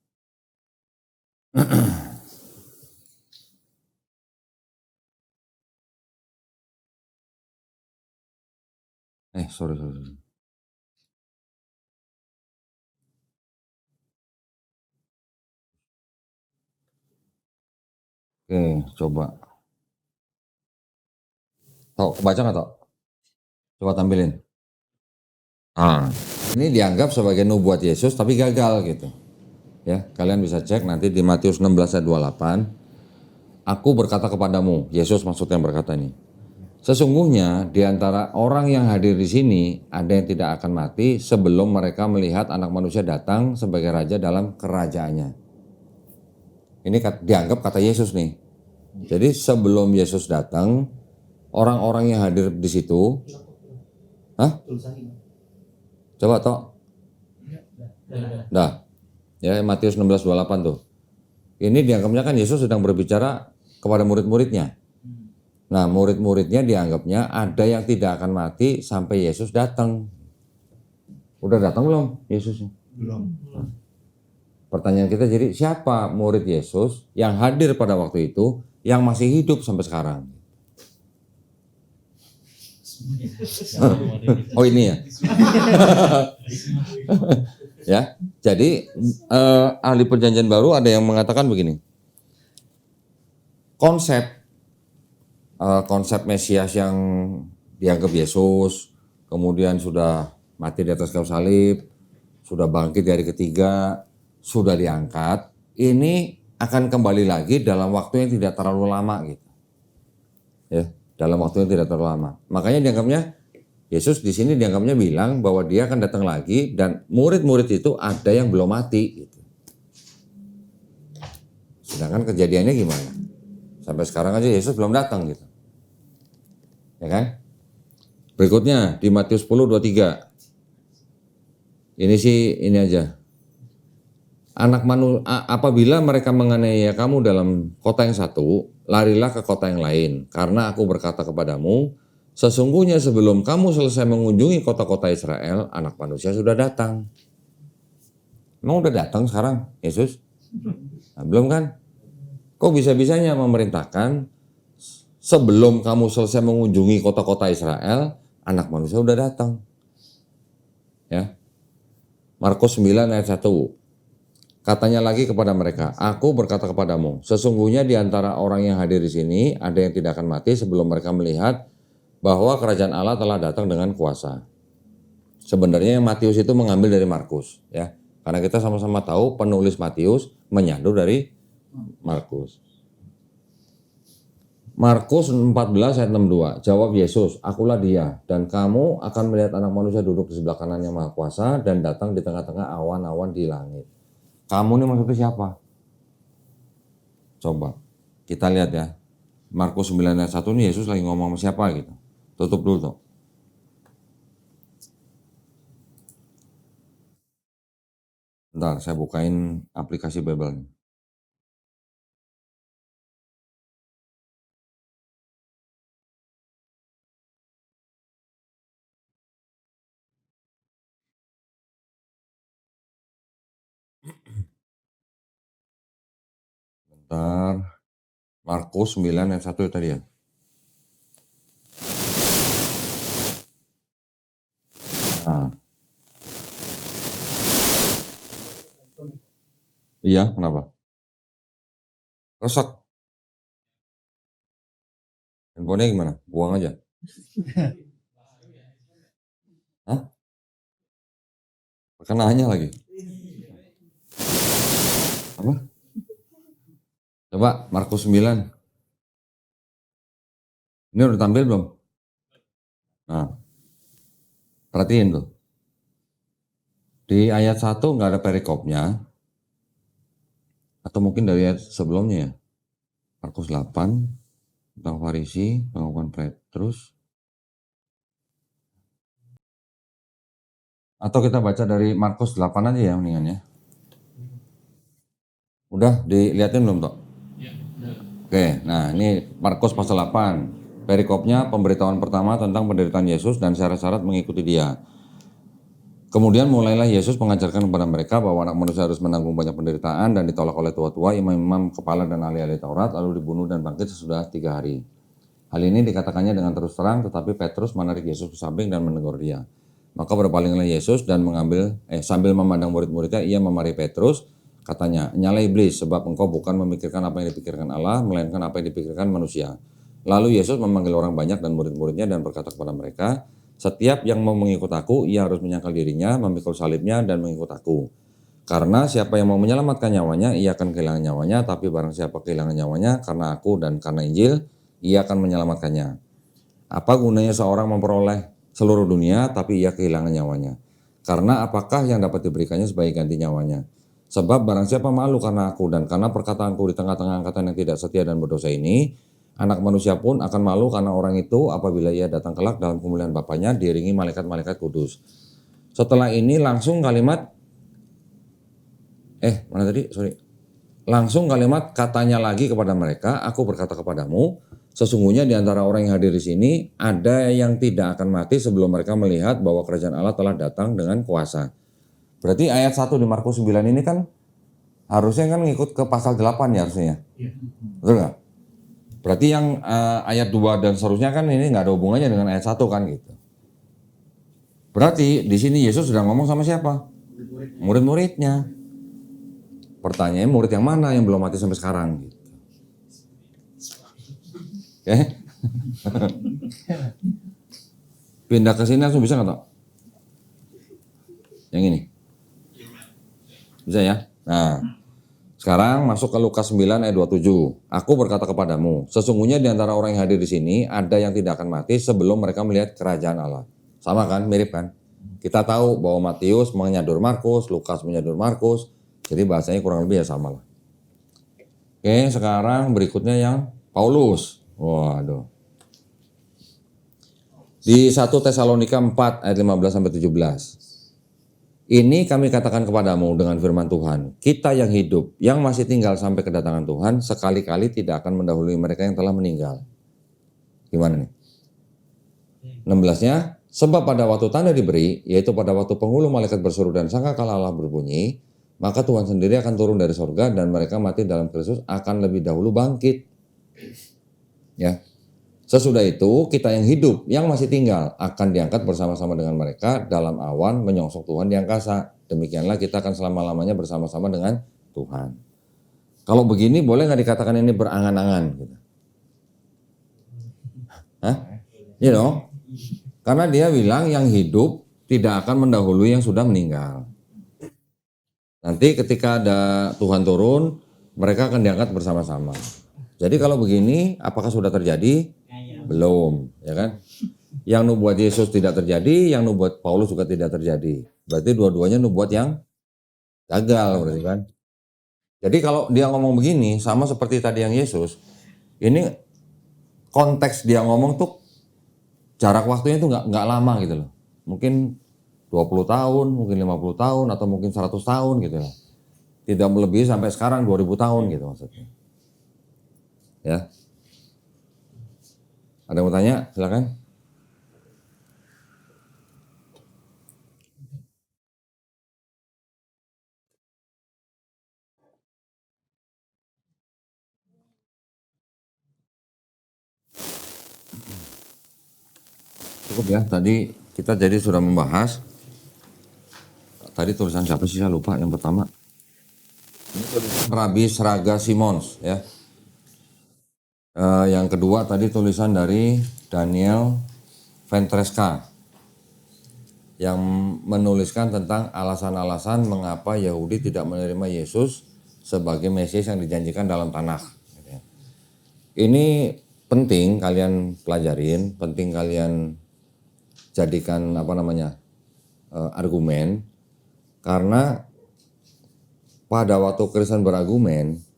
Sorry. Oke, coba. Tok, kebaca nggak Tok? Coba tampilin. Ini dianggap sebagai nubuat Yesus tapi gagal gitu. Ya, kalian bisa cek nanti di Matius 16 ayat 28. Aku berkata kepadamu, Yesus maksudnya yang berkata ini. Sesungguhnya di antara orang yang hadir di sini ada yang tidak akan mati sebelum mereka melihat Anak Manusia datang sebagai raja dalam kerajaannya. Ini dianggap kata Yesus nih. Jadi sebelum Yesus datang, orang-orang yang hadir di situ, coba Tok. Dah. Ya, Matius 16:28 tuh. Ini dianggapnya kan Yesus sedang berbicara kepada murid-muridnya. Nah, murid-muridnya dianggapnya ada yang tidak akan mati sampai Yesus datang. Udah datang belum Yesusnya? Belum. Pertanyaan kita jadi, siapa murid Yesus yang hadir pada waktu itu yang masih hidup sampai sekarang? Oh ini ya? Ya, jadi ahli perjanjian baru ada yang mengatakan begini. Konsep Mesias yang dianggap Yesus, kemudian sudah mati di atas kayu salib, sudah bangkit dari ketiga, sudah diangkat, ini akan kembali lagi dalam waktu yang tidak terlalu lama gitu. Ya, dalam waktu yang tidak terlalu lama. Makanya dianggapnya Yesus di sini dianggapnya bilang bahwa dia akan datang lagi dan murid-murid itu ada yang belum mati gitu. Sedangkan kejadiannya gimana? Sampai sekarang aja Yesus belum datang gitu. Ya kan? Berikutnya di Matius 10:23. Ini sih ini aja. Apabila mereka menganiaya kamu dalam kota yang satu, larilah ke kota yang lain. Karena aku berkata kepadamu, sesungguhnya sebelum kamu selesai mengunjungi kota-kota Israel, Anak Manusia sudah datang. Emang udah datang sekarang Yesus? Nah, belum kan? Kok bisa-bisanya memerintahkan sebelum kamu selesai mengunjungi kota-kota Israel, Anak Manusia udah datang. Ya. Markus 9 ayat 1. Katanya lagi kepada mereka, aku berkata kepadamu, sesungguhnya di antara orang yang hadir di sini ada yang tidak akan mati sebelum mereka melihat bahwa kerajaan Allah telah datang dengan kuasa. Sebenarnya yang Matius itu mengambil dari Markus, ya. Karena kita sama-sama tahu penulis Matius menyadu dari Markus. Markus 14 ayat 62, jawab Yesus, akulah dia, dan kamu akan melihat Anak Manusia duduk di sebelah kanan yang Maha Kuasa dan datang di tengah-tengah awan-awan di langit. Kamu ini maksudnya siapa? Coba kita lihat ya. Markus 9 ayat 1 ini Yesus lagi ngomong sama siapa gitu. Tutup dulu tuh. Bentar, saya bukain aplikasi Bible. Bentar. Markus 9 ayat 1 tadi ya. Nah. Iya, kenapa? Rusak. Handphonenya gimana? Buang aja. Hah? Kan nanya lagi. Apa? Coba Markus 9. Ini udah tampil belum? Nah. Perhatiin tuh. Di ayat 1 nggak ada perikopnya. Atau mungkin dari ayat sebelumnya ya. Markus 8 tentang Farisi, pengakuan Petrus. Atau kita baca dari Markus 8 aja ya mendingan ya. Udah dilihatin belum Tok? Ya. Oke, nah ini Markus pasal 8. Perikopnya pemberitahuan pertama tentang penderitaan Yesus dan syarat-syarat mengikuti dia. Kemudian mulailah Yesus mengajarkan kepada mereka bahwa anak manusia harus menanggung banyak penderitaan dan ditolak oleh tua-tua, imam-imam kepala dan ahli-ahli Taurat, lalu dibunuh dan bangkit sesudah 3 hari. Hal ini dikatakannya dengan terus terang, tetapi Petrus menarik Yesus ke samping dan menegur dia. Maka berpalinglah Yesus dan sambil memandang murid-muridnya, ia memarahi Petrus, katanya, "Nyala iblis, sebab engkau bukan memikirkan apa yang dipikirkan Allah, melainkan apa yang dipikirkan manusia." Lalu Yesus memanggil orang banyak dan murid-muridnya dan berkata kepada mereka, "Setiap yang mau mengikut aku, ia harus menyangkal dirinya, memikul salibnya, dan mengikut aku. Karena siapa yang mau menyelamatkan nyawanya, ia akan kehilangan nyawanya, tapi barang siapa kehilangan nyawanya karena aku dan karena Injil, ia akan menyelamatkannya. Apa gunanya seorang memperoleh seluruh dunia, tapi ia kehilangan nyawanya? Karena apakah yang dapat diberikannya sebagai ganti nyawanya? Sebab barang siapa malu karena aku dan karena perkataanku di tengah-tengah angkatan yang tidak setia dan berdosa ini, Anak manusia pun akan malu karena orang itu apabila ia datang kelak dalam kemuliaan Bapaknya diiringi malaikat-malaikat kudus." Setelah ini langsung kalimat Langsung kalimat katanya lagi kepada mereka, "Aku berkata kepadamu, sesungguhnya di antara orang yang hadir di sini ada yang tidak akan mati sebelum mereka melihat bahwa kerajaan Allah telah datang dengan kuasa." Berarti ayat 1 di Markus 9 ini kan harusnya kan ngikut ke pasal 8 ya harusnya. Betul nggak? Berarti yang ayat 2 dan seterusnya kan ini nggak ada hubungannya dengan ayat 1 kan gitu. Berarti di sini Yesus sudah ngomong sama siapa? Murid-muridnya. Pertanyaannya murid yang mana yang belum mati sampai sekarang gitu. Oke. Pindah ke sini langsung bisa nggak toh? Yang ini. Bisa ya? Nah, sekarang masuk ke Lukas 9 ayat 27. "Aku berkata kepadamu, sesungguhnya di antara orang yang hadir di sini ada yang tidak akan mati sebelum mereka melihat kerajaan Allah." Sama kan? Mirip kan? Kita tahu bahwa Matius menyadur Markus, Lukas menyadur Markus, jadi bahasanya kurang lebih ya sama lah. Oke, sekarang berikutnya yang Paulus. Waduh. Di 1 Tesalonika 4 ayat 15 sampai 17. "Ini kami katakan kepadamu dengan firman Tuhan, kita yang hidup, yang masih tinggal sampai kedatangan Tuhan, sekali-kali tidak akan mendahului mereka yang telah meninggal." Gimana nih? 16-nya, "Sebab pada waktu tanda diberi, yaitu pada waktu penghulu malaikat berseru dan sangkakala Allah berbunyi, maka Tuhan sendiri akan turun dari sorga dan mereka mati dalam Kristus akan lebih dahulu bangkit." Ya. "Sesudah itu kita yang hidup, yang masih tinggal akan diangkat bersama-sama dengan mereka dalam awan menyongsong Tuhan di angkasa. Demikianlah kita akan selama-lamanya bersama-sama dengan Tuhan." Kalau begini boleh nggak dikatakan ini berangan-angan? Gitu. Hah? You know? Karena dia bilang yang hidup tidak akan mendahului yang sudah meninggal. Nanti ketika ada Tuhan turun, mereka akan diangkat bersama-sama. Jadi kalau begini, apakah sudah terjadi? Belum, ya kan? Yang nubuat Yesus tidak terjadi, yang nubuat Paulus juga tidak terjadi. Berarti dua-duanya nubuat yang gagal, berarti kan? Jadi kalau dia ngomong begini, sama seperti tadi yang Yesus, ini konteks dia ngomong tuh jarak waktunya itu nggak lama gitu loh. Mungkin 20 tahun, mungkin 50 tahun, atau mungkin 100 tahun gitu loh. Tidak melebihi sampai sekarang 2000 tahun gitu maksudnya. Ya. Ada yang mau tanya? Silakan. Cukup ya, tadi kita jadi sudah membahas. Tadi tulisan siapa sih, saya lupa yang pertama. Ini tulisan Rabi Sraga Simons ya. Yang kedua tadi tulisan dari Daniel Ventreska yang menuliskan tentang alasan-alasan mengapa Yahudi tidak menerima Yesus sebagai Mesias yang dijanjikan dalam Tanakh. Ini penting kalian pelajarin, penting kalian jadikan argumen, karena pada waktu Kristen berargumen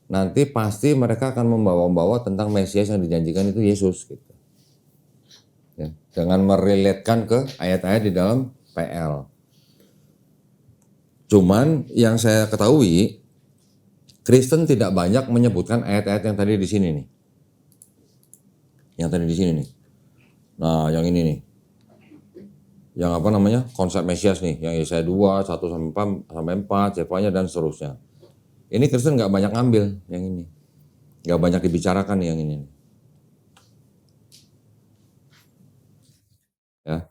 nanti pasti mereka akan membawa tentang Mesias yang dijanjikan itu Yesus gitu. Ya, dengan merelatekan ke ayat-ayat di dalam PL. Cuman yang saya ketahui Kristen tidak banyak menyebutkan ayat-ayat yang tadi di sini nih. Yang tadi di sini nih. Nah, yang ini nih. yang apa namanya konsep Mesias nih, yang Yesaya 2, 1-4, Zefanya dan seterusnya. Ini Kristen nggak banyak ngambil yang ini, nggak banyak dibicarakan yang ini. Ya.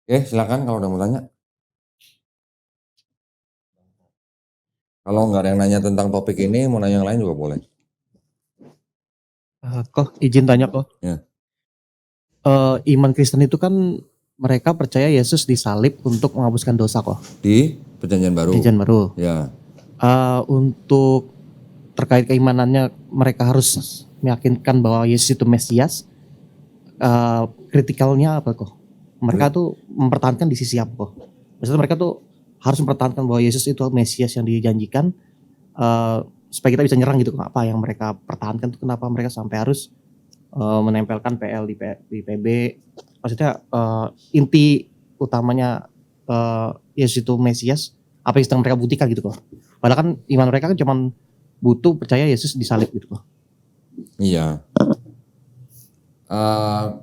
Oke, silakan kalau udah mau tanya. Kalau nggak ada yang nanya tentang topik ini, mau nanya yang lain juga boleh. Kok izin tanya kok. Ya. Iman Kristen itu kan mereka percaya Yesus disalib untuk menghapuskan dosa kok. Di Perjanjian Baru. Perjanjian baru. Ya. Untuk terkait keimanannya mereka harus meyakinkan bahwa Yesus itu Mesias. Kritikalnya apa kok? Mereka tuh mempertahankan di sisi apa kok? Maksudnya mereka tuh harus mempertahankan bahwa Yesus itu Mesias yang dijanjikan supaya kita bisa nyerang gitu. Apa yang mereka pertahankan tuh kenapa mereka sampai harus menempelkan PL di PB? Maksudnya inti utamanya Yesus itu Mesias, apa yang sedang mereka buktikan gitu kok? Padahal kan iman mereka kan cuma butuh percaya Yesus disalib gitu kok. Iya.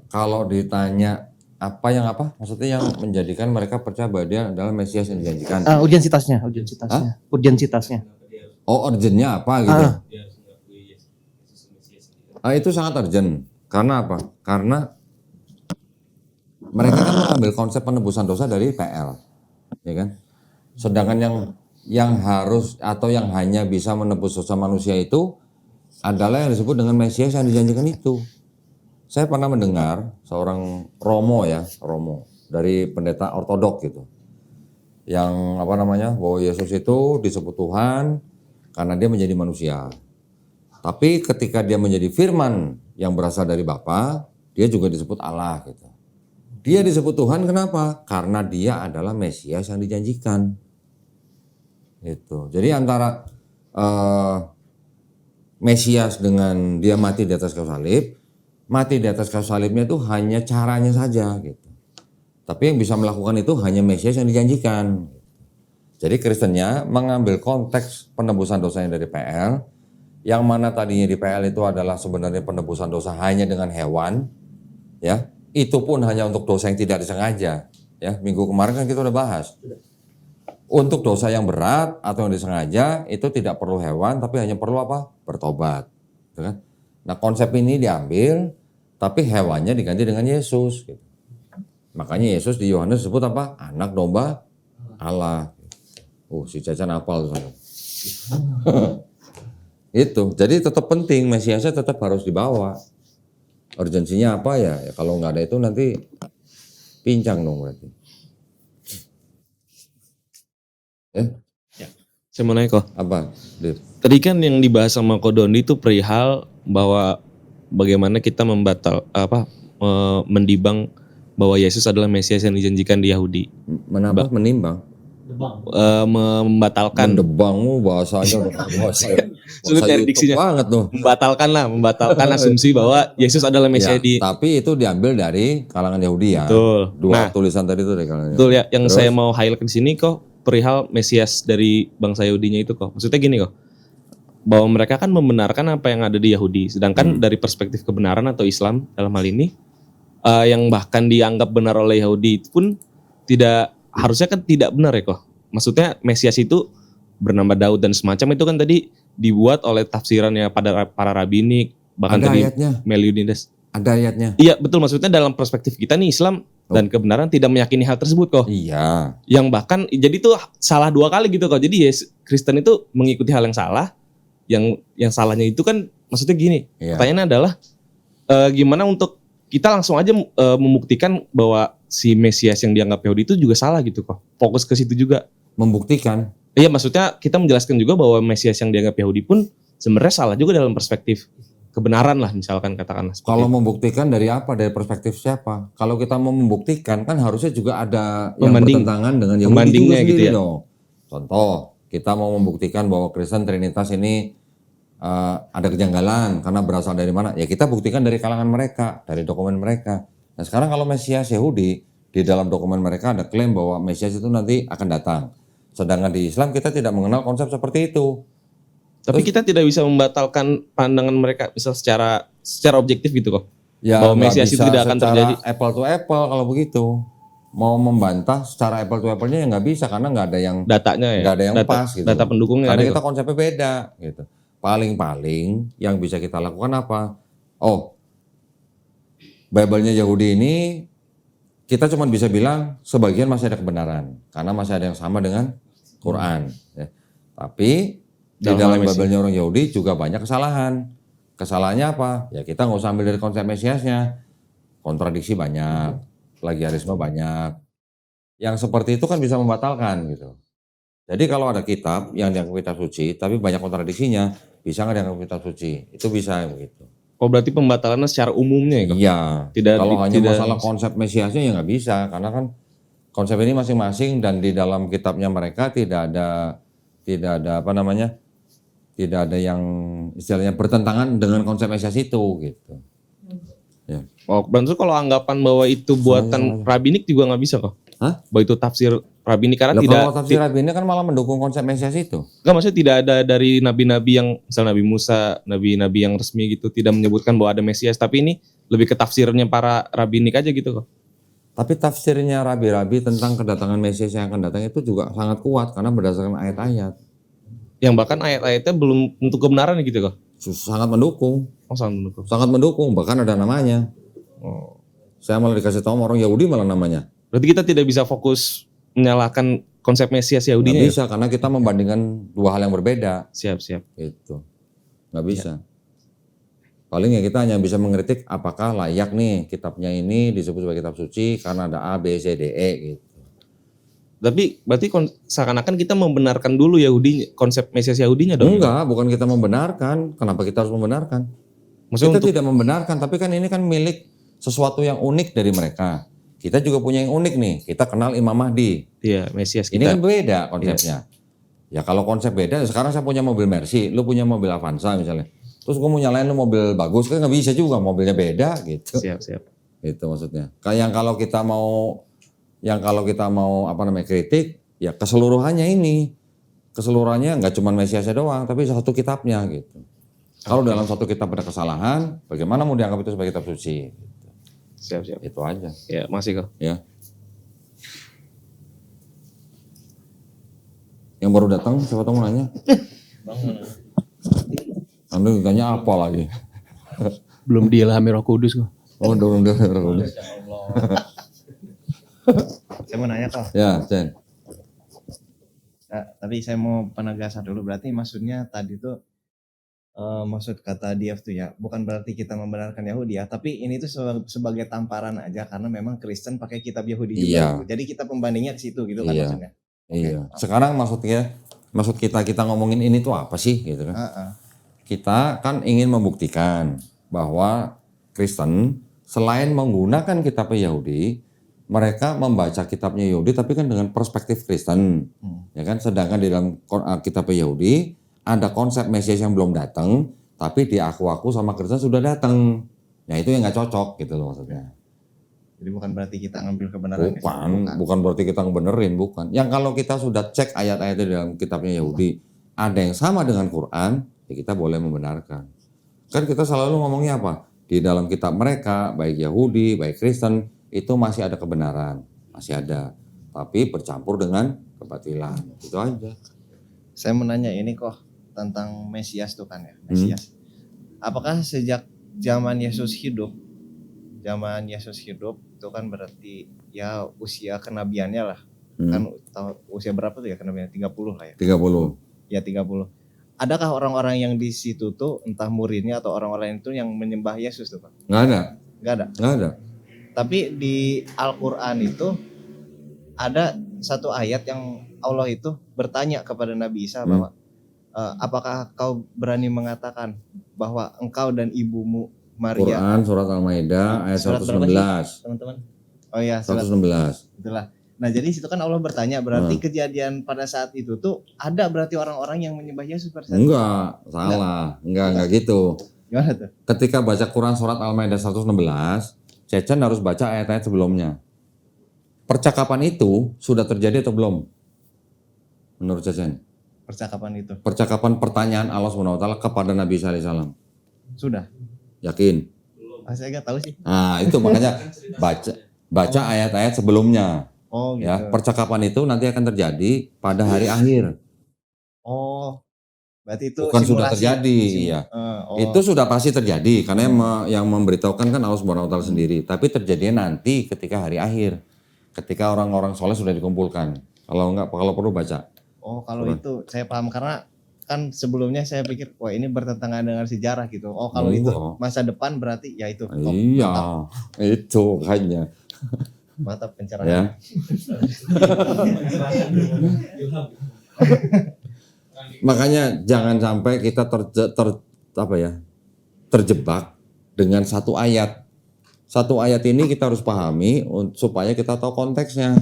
Kalau ditanya apa, maksudnya yang menjadikan mereka percaya bahwa dia adalah Mesias yang dijanjikan. Urgensitasnya. Oh, urgentnya apa gitu? Itu sangat urgent. Karena apa? Karena mereka kan mengambil konsep penebusan dosa dari PL, ya kan? Sedangkan yang harus atau yang hanya bisa menebus dosa manusia itu adalah yang disebut dengan Mesias yang dijanjikan itu. Saya pernah mendengar seorang Romo dari pendeta ortodok gitu, yang apa namanya bahwa Yesus itu disebut Tuhan karena dia menjadi manusia. Tapi ketika dia menjadi firman yang berasal dari Bapa, dia juga disebut Allah gitu. Dia disebut Tuhan kenapa? Karena dia adalah Mesias yang dijanjikan. Gitu. Jadi antara Mesias dengan dia mati di atas kayu salib, mati di atas kayu salibnya itu hanya caranya saja gitu. Tapi yang bisa melakukan itu hanya Mesias yang dijanjikan. Jadi Kristennya mengambil konteks penebusan dosanya dari PL, yang mana tadinya di PL itu adalah sebenarnya penebusan dosa hanya dengan hewan, ya. Itu pun hanya untuk dosa yang tidak disengaja, ya. Minggu kemarin kan kita udah bahas. Untuk dosa yang berat atau yang disengaja itu tidak perlu hewan, tapi hanya perlu apa? Bertobat, gitu kan? Nah konsep ini diambil, tapi hewannya diganti dengan Yesus. Gitu. Makanya Yesus di Yohanes disebut apa? Anak domba Allah. Si Caca hafal tuh. Itu, jadi tetap penting, Mesiasnya tetap harus dibawa. Urgensinya apa ya? Kalau nggak ada itu nanti pincang dong berarti. Saya mau nanya kok. Apa? Dir? Tadi kan yang dibahas sama Kodoni itu perihal bahwa bagaimana kita mendibang bahwa Yesus adalah Mesias yang dijanjikan di Yahudi. Menimbang? Membatalkan. Mendebangmu bahasanya udah bahasa Sulit cari diksinya. Banget tuh. Membatalkan asumsi bahwa Yesus adalah Mesias Tapi itu diambil dari kalangan Yahudi ya. Betul. Dua tulisan tadi itu dari kalangan. Betul ya. Yang saya mau highlight di sini kok perihal Mesias dari bangsa Yahudinya itu kok. Maksudnya gini kok. Bahwa mereka kan membenarkan apa yang ada di Yahudi. Sedangkan dari perspektif kebenaran atau Islam dalam hal ini yang bahkan dianggap benar oleh Yahudi pun harusnya kan tidak benar ya kok. Maksudnya Mesias itu bernama Daud dan semacam itu kan tadi dibuat oleh tafsirannya pada para rabinik, bahkan ada tadi ayatnya. Meliunides. Ada ayatnya. Iya betul, maksudnya dalam perspektif kita nih Islam dan kebenaran tidak meyakini hal tersebut kok. Iya. Yang bahkan jadi tuh salah dua kali gitu kok. Jadi Kristen itu mengikuti hal yang salah. Yang salahnya itu kan maksudnya gini. Iya. Pertanyaannya adalah gimana untuk kita langsung aja membuktikan bahwa si Mesias yang dianggap Yahudi itu juga salah gitu kok. Fokus ke situ juga. Membuktikan. Iya, maksudnya kita menjelaskan juga bahwa Mesias yang dianggap Yahudi pun sebenarnya salah juga dalam perspektif kebenaran lah, misalkan katakanlah. Kalau membuktikan dari apa? Dari perspektif siapa? Kalau kita mau membuktikan kan harusnya juga ada yang bertentangan dengan Yahudi juga sendiri gitu ya. Dong. Contoh, kita mau membuktikan bahwa Kristen Trinitas ini ada kejanggalan karena berasal dari mana? Ya kita buktikan dari kalangan mereka, dari dokumen mereka. Nah sekarang kalau Mesias Yahudi, di dalam dokumen mereka ada klaim bahwa Mesias itu nanti akan datang. Sedangkan di Islam kita tidak mengenal konsep seperti itu. Tapi kita tidak bisa membatalkan pandangan mereka misal secara objektif gitu kok. Bahwa nggak Mesias itu bisa tidak akan secara terjadi. apple to apple kalau begitu. Mau membantah secara apple to apple-nya ya nggak bisa karena nggak ada yang Datanya ya. nggak ada yang data, pas gitu. Data loh. pendukungnya Karena ada kita kok. konsepnya beda gitu. Paling-paling yang bisa kita lakukan apa? Oh, Bible-nya Yahudi ini kita cuma bisa bilang sebagian masih ada kebenaran karena masih ada yang sama dengan Quran. Ya. Tapi di dalam Bible-nya orang Yahudi juga banyak kesalahan. Kesalahannya apa? Ya kita nggak usah ambil dari konsep Mesiasnya. Kontradiksi banyak, plagiarisme banyak. Yang seperti itu kan bisa membatalkan gitu. Jadi kalau ada kitab yang dianggap kitab suci, tapi banyak kontradiksinya, bisa nggak dianggap kitab suci? Itu bisa begitu. Oh berarti pembatalannya secara umumnya ya kok? Iya. Tidak Kalau hanya tidak- masalah konsep Mesiasnya ya nggak bisa, karena kan konsep ini masing-masing dan di dalam kitabnya mereka tidak ada apa namanya, tidak ada yang istilahnya bertentangan dengan konsep Mesias itu gitu. Ya. Oh, berarti kalau anggapan bahwa itu buatan rabbinik juga nggak bisa kok? Hah? Bahwa itu tafsir rabbinik karena Loh, tidak. kalau tafsir Rabbi ini kan malah mendukung konsep Mesias itu. Enggak, maksudnya tidak ada dari nabi-nabi yang misal Nabi Musa, nabi-nabi yang resmi gitu tidak menyebutkan bahwa ada Mesias, tapi ini lebih ke tafsirnya para rabbinik aja gitu kok. Tapi tafsirnya rabi-rabi tentang kedatangan Mesias yang akan datang itu juga sangat kuat karena berdasarkan ayat-ayat. Yang bahkan ayat-ayatnya belum untuk kebenaran gitu kok. Sangat mendukung, Oh, sangat mendukung. sangat mendukung, bahkan ada namanya. Oh. Saya malah dikasih tahu sama orang Yahudi malah namanya. Berarti kita tidak bisa fokus menyalahkan konsep Mesias Nggak Yahudinya ya? bisa karena kita membandingkan dua hal yang berbeda. Siap. Gitu. Nggak bisa. Paling ya kita hanya bisa mengkritik apakah layak nih kitabnya ini disebut sebagai kitab suci karena ada A, B, C, D, E gitu. Tapi berarti seakan-akan kita membenarkan dulu Yahudi, konsep Mesias Yahudinya dong? Enggak, bukan kita membenarkan. Kenapa kita harus membenarkan? Maksudnya Kita tidak membenarkan, tapi kan ini kan milik sesuatu yang unik dari mereka. Kita juga punya yang unik nih. Kita kenal Imam Mahdi. Iya, Mesias Ini kita. kan beda konsepnya. Ya kalau konsep beda, sekarang saya punya mobil Mercy, lu punya mobil Avanza misalnya. Terus gue mau nyalain lu mobil bagus, kan nggak bisa juga, mobilnya beda gitu. Siap. Itu maksudnya. Kayak yang kalau kita mau apa namanya kritik, ya keseluruhannya ini. Keseluruhannya nggak cuma Mesiasnya doang, tapi satu kitabnya gitu. Kalau dalam satu kitab ada kesalahan, bagaimana mau dianggap itu sebagai kitab suci? Siap. Itu aja. Ya, masih kok. Ya. Yang baru datang, siapa tahu mau nanya? Anda ditanya apa lagi? Belum diilhami Roh Kudus kok. Oh, dorong. Saya mau nanya kok. Ya, Chen. Tapi saya mau penegasan dulu. Berarti maksudnya tadi tuh maksud kata Diaf tuh ya, bukan berarti kita membenarkan Yahudi ya, tapi ini tuh sebagai tamparan aja karena memang Kristen pakai kitab Yahudi juga. Iya. Gitu. Jadi kita pembandingnya ke situ gitu kan Iya. maksudnya. Iya. Sekarang maksud kita ngomongin ini tuh apa sih gitu kan? Kita kan ingin membuktikan bahwa Kristen selain menggunakan kitab Yahudi, mereka membaca kitabnya Yahudi tapi kan dengan perspektif Kristen. Ya kan? Sedangkan di dalam kitab Yahudi ada konsep Mesias yang belum datang, tapi diaku-aku sama Kristen sudah datang. Nah itu yang nggak cocok gitu loh maksudnya. Jadi bukan berarti kita ngambil kebenaran. Bukan berarti kita ngebenerin, bukan. Yang kalau kita sudah cek ayat-ayat di dalam kitabnya Yahudi, ada yang sama dengan Quran, ya kita boleh membenarkan. Kan kita selalu ngomongnya apa? Di dalam kitab mereka, baik Yahudi, baik Kristen, itu masih ada kebenaran, masih ada. Tapi bercampur dengan kebatilan, itu aja. Saya mau nanya ini kok tentang Mesias tuh kan ya, Mesias. Apakah sejak zaman Yesus hidup itu kan berarti ya usia kenabiannya lah. Kan usia berapa tuh ya kenabiannya? 30 lah ya. 30. Ya 30. Adakah orang-orang yang di situ tuh entah muridnya atau orang-orang itu yang menyembah Yesus tuh Pak? Nggak ada. Nggak ada. Tapi di Al-Qur'an itu ada satu ayat yang Allah itu bertanya kepada Nabi Isa bahwa apakah kau berani mengatakan bahwa engkau dan ibumu Maria. Quran surat Al-Maidah ayat Surat berapa 116. Teman-teman? Oh iya, surat 116. itulah. Nah, jadi situ kan Allah bertanya, berarti kejadian pada saat itu tuh ada berarti orang-orang yang menyembah Yesus pada saat itu? Enggak, salah. Enggak gitu. Gimana tuh? Ketika baca Quran surat Al-Maidah 116, Cecen harus baca ayat-ayat sebelumnya. Percakapan itu sudah terjadi atau belum? Menurut Cecen? Percakapan itu. Percakapan pertanyaan Allah SWT kepada Nabi SAW. Sudah. Yakin? Saya nggak tahu sih. Nah, itu makanya baca ayat-ayat sebelumnya. Oh gitu. Ya, percakapan itu nanti akan terjadi pada hari akhir. Oh, berarti itu Bukan sudah simulasi. terjadi, ya. Itu sudah pasti terjadi karena yang memberitahukan kan Allah Subhanahu wa taala sendiri, tapi terjadinya nanti ketika hari akhir. Ketika orang-orang soleh sudah dikumpulkan. Kalau perlu baca. Oh, kalau itu saya paham karena kan sebelumnya saya pikir wah ini bertentangan dengan sejarah gitu. Oh, kalau itu Enggak. masa depan berarti ya itu. Oh, Iya, itu kayaknya. mantap pencerahan. Ya. Makanya jangan sampai kita terjebak dengan satu ayat. Satu ayat ini kita harus pahami supaya kita tahu konteksnya.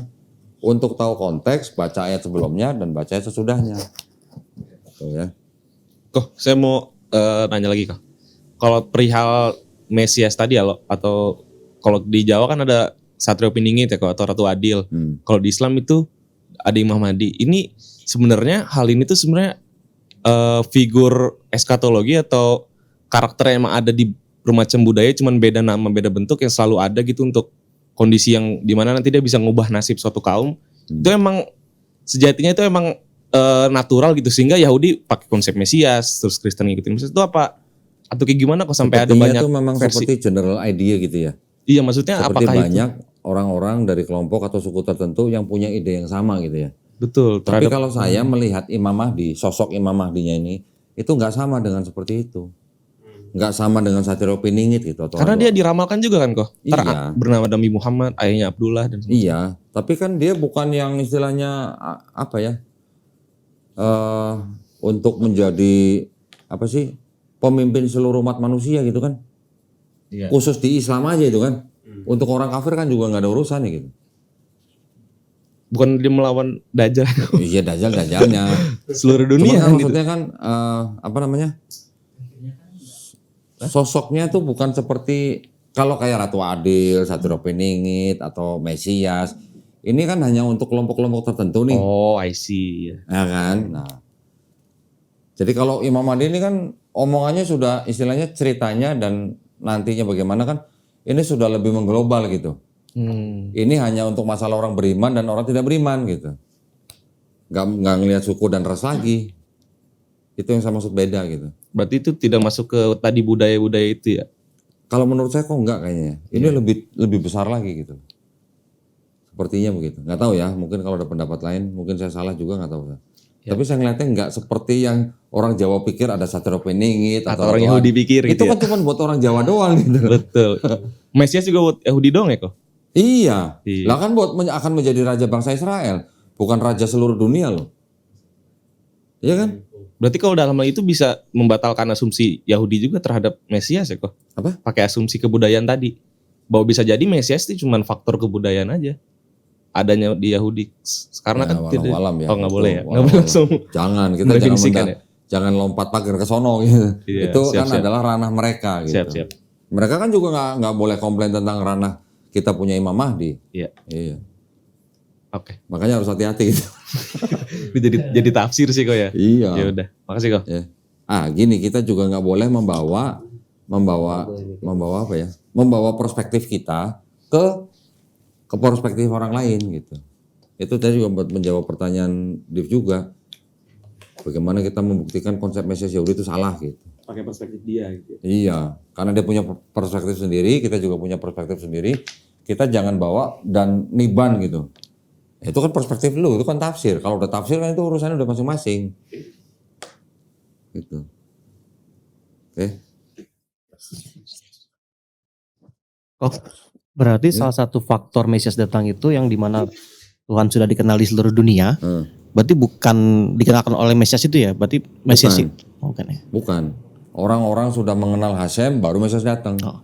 Untuk tahu konteks, baca ayat sebelumnya dan baca ayat sesudahnya. Gitu ya. Kok saya mau nanya lagi kok. Kalau perihal Mesias tadi ya lo, atau kalau di Jawa kan ada Satrio Piningit ya kok, atau Ratu Adil. Kalau di Islam itu ada Imam Mahdi. Ini sebenarnya hal ini tuh sebenarnya figur eskatologi atau karakter yang emang ada di bermacam budaya, cuman beda nama beda bentuk yang selalu ada gitu untuk kondisi yang dimana nanti dia bisa ngubah nasib suatu kaum. Itu emang sejatinya itu emang natural gitu, sehingga Yahudi pakai konsep Mesias, terus Kristen ngikutin Mesias itu apa? Atau kayak gimana kok sampai ada banyak itu memang versi? seperti general idea gitu ya. Iya, maksudnya Seperti apakah banyak orang-orang dari kelompok atau suku tertentu yang punya ide yang sama gitu ya. betul Tapi terhadap kalau saya melihat Imam Mahdi, sosok Imam Mahdinya ini, itu nggak sama dengan seperti itu. Nggak sama dengan Satrio Piningit gitu. Atau karena dia diramalkan juga kan kok. Iya. Bernama Nabi Muhammad, ayahnya Abdullah dan sebagainya. Iya, tapi kan dia bukan yang istilahnya untuk menjadi pemimpin seluruh umat manusia gitu kan. Iya. Khusus di Islam aja itu kan. Untuk orang kafir kan juga nggak ada urusan gitu. Bukan dia melawan Dajjal Iya, Dajjalnya. seluruh Cuma dunia kan kan gitu. maksudnya kan sosoknya tuh bukan seperti kalau kayak Ratu Adil, Satrio Piningit atau Mesias. Ini kan hanya untuk kelompok-kelompok tertentu nih. Oh, I see. Ya kan? Nah. Jadi kalau Imam Mahdi ini kan omongannya sudah istilahnya ceritanya dan nantinya bagaimana kan ini sudah lebih mengglobal gitu. Ini hanya untuk masalah orang beriman dan orang tidak beriman gitu. Nggak ngelihat suku dan ras lagi. Itu yang saya maksud beda gitu. Berarti itu tidak masuk ke tadi budaya-budaya itu ya? Kalau menurut saya kok enggak kayaknya. Ini lebih besar lagi gitu. Sepertinya begitu. Nggak tahu ya, mungkin kalau ada pendapat lain, mungkin saya salah juga nggak tahu. Ya. Tapi saya ngeliatnya nggak seperti yang orang Jawa pikir ada Satrio Piningit Atau orang Yahudi pikir itu gitu kan ya? cuma buat orang Jawa doang gitu. Betul. Mesias juga buat Yahudi doang ya kok? Iya. Iya. Lah kan akan menjadi raja bangsa Israel, bukan raja seluruh dunia loh. Iya kan? Berarti kalau dalam hal itu bisa membatalkan asumsi Yahudi juga terhadap Mesias ya kok? Apa? Pakai asumsi kebudayaan tadi. Bahwa bisa jadi Mesias itu cuma faktor kebudayaan aja. Adanya di Yahudi. Karena Ya, kan tidak. walau-alam ya. Oh nggak boleh ya? Walau- Nggak boleh langsung. Jangan, kita mendefinisikan ya? jangan lompat pagar ke sono gitu. Iya, Itu kan siap. adalah ranah mereka gitu. Siap. Mereka kan juga nggak boleh komplain tentang ranah kita punya Imam Mahdi. Iya. Iya. Oke. Makanya harus hati-hati gitu. jadi tafsir sih kok ya? Iya. Ya udah. Makasih kok. Ya. Gini kita juga nggak boleh membawa apa ya? Membawa perspektif kita ke perspektif orang lain gitu. Itu tadi juga buat menjawab pertanyaan Div juga. Bagaimana kita membuktikan konsep Mesias Yahudi itu salah gitu. Pakai perspektif dia gitu. Iya, karena dia punya perspektif sendiri, kita juga punya perspektif sendiri. Kita jangan bawa dan niban gitu. Itu kan perspektif lu, itu kan tafsir. Kalau udah tafsir kan itu urusannya udah masing-masing. Gitu. Oke. Oh, berarti salah satu faktor Mesias datang itu yang dimana Tuhan sudah dikenal di seluruh dunia. Berarti bukan dikenalkan oleh Mesias itu ya? Berarti Mesias Bukan. itu bukan ya? Bukan. Orang-orang sudah mengenal Hasem, baru Mesias datang. Oh.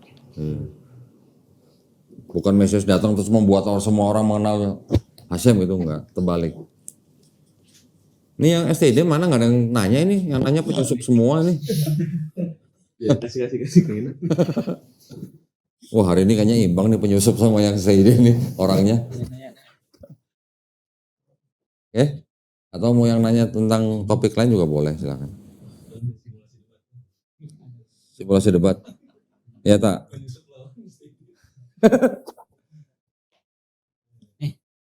Bukan Mesias datang terus membuat semua orang mengenal Hasem gitu, enggak. Terbalik. Ini yang STD mana nggak ada yang nanya ini? Yang nanya penyusup semua nih. Kasih kayaknya. Wah hari ini kayaknya imbang nih penyusup sama yang STD nih orangnya. Atau mau yang nanya tentang topik lain juga boleh, silakan. Simulasi debat. Ya tak.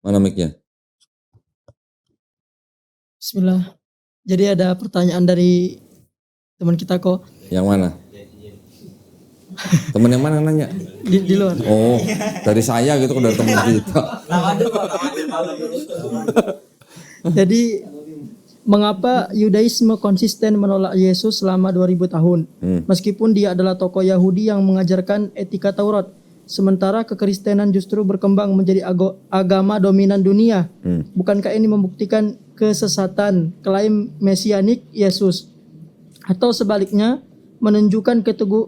Mana mic-nya? Bismillah. Jadi ada pertanyaan dari teman kita kok Yang mana? Temen yang mana nanya? di luar. Oh, dari saya gitu, dari temen kita. Jadi mengapa Yudaisme konsisten menolak Yesus selama 2000 tahun? Meskipun dia adalah tokoh Yahudi yang mengajarkan etika Taurat. Sementara kekristenan justru berkembang menjadi agama dominan dunia. Bukankah ini membuktikan kesesatan klaim mesianik Yesus? Atau sebaliknya menunjukkan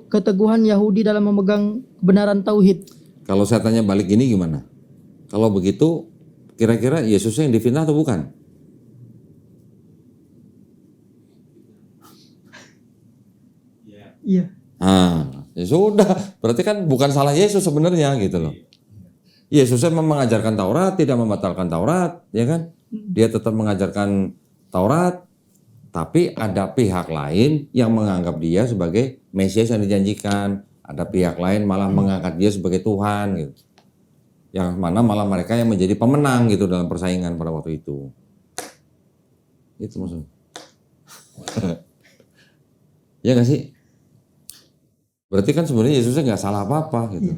keteguhan Yahudi dalam memegang kebenaran tauhid? Kalau saya tanya balik gini gimana? Kalau begitu, kira-kira Yesusnya yang difitnah atau bukan? Iya. Ya sudah, berarti kan bukan salah Yesus sebenarnya gitu loh. Yesusnya memang mengajarkan Taurat, tidak membatalkan Taurat, ya kan? Dia tetap mengajarkan Taurat, tapi ada pihak lain yang menganggap dia sebagai Mesias yang dijanjikan. Ada pihak lain malah mengangkat dia sebagai Tuhan gitu. Yang mana malah mereka yang menjadi pemenang gitu dalam persaingan pada waktu itu. Itu maksudnya. Ya nggak sih? Berarti kan sebenarnya Yesusnya nggak salah apa-apa gitu.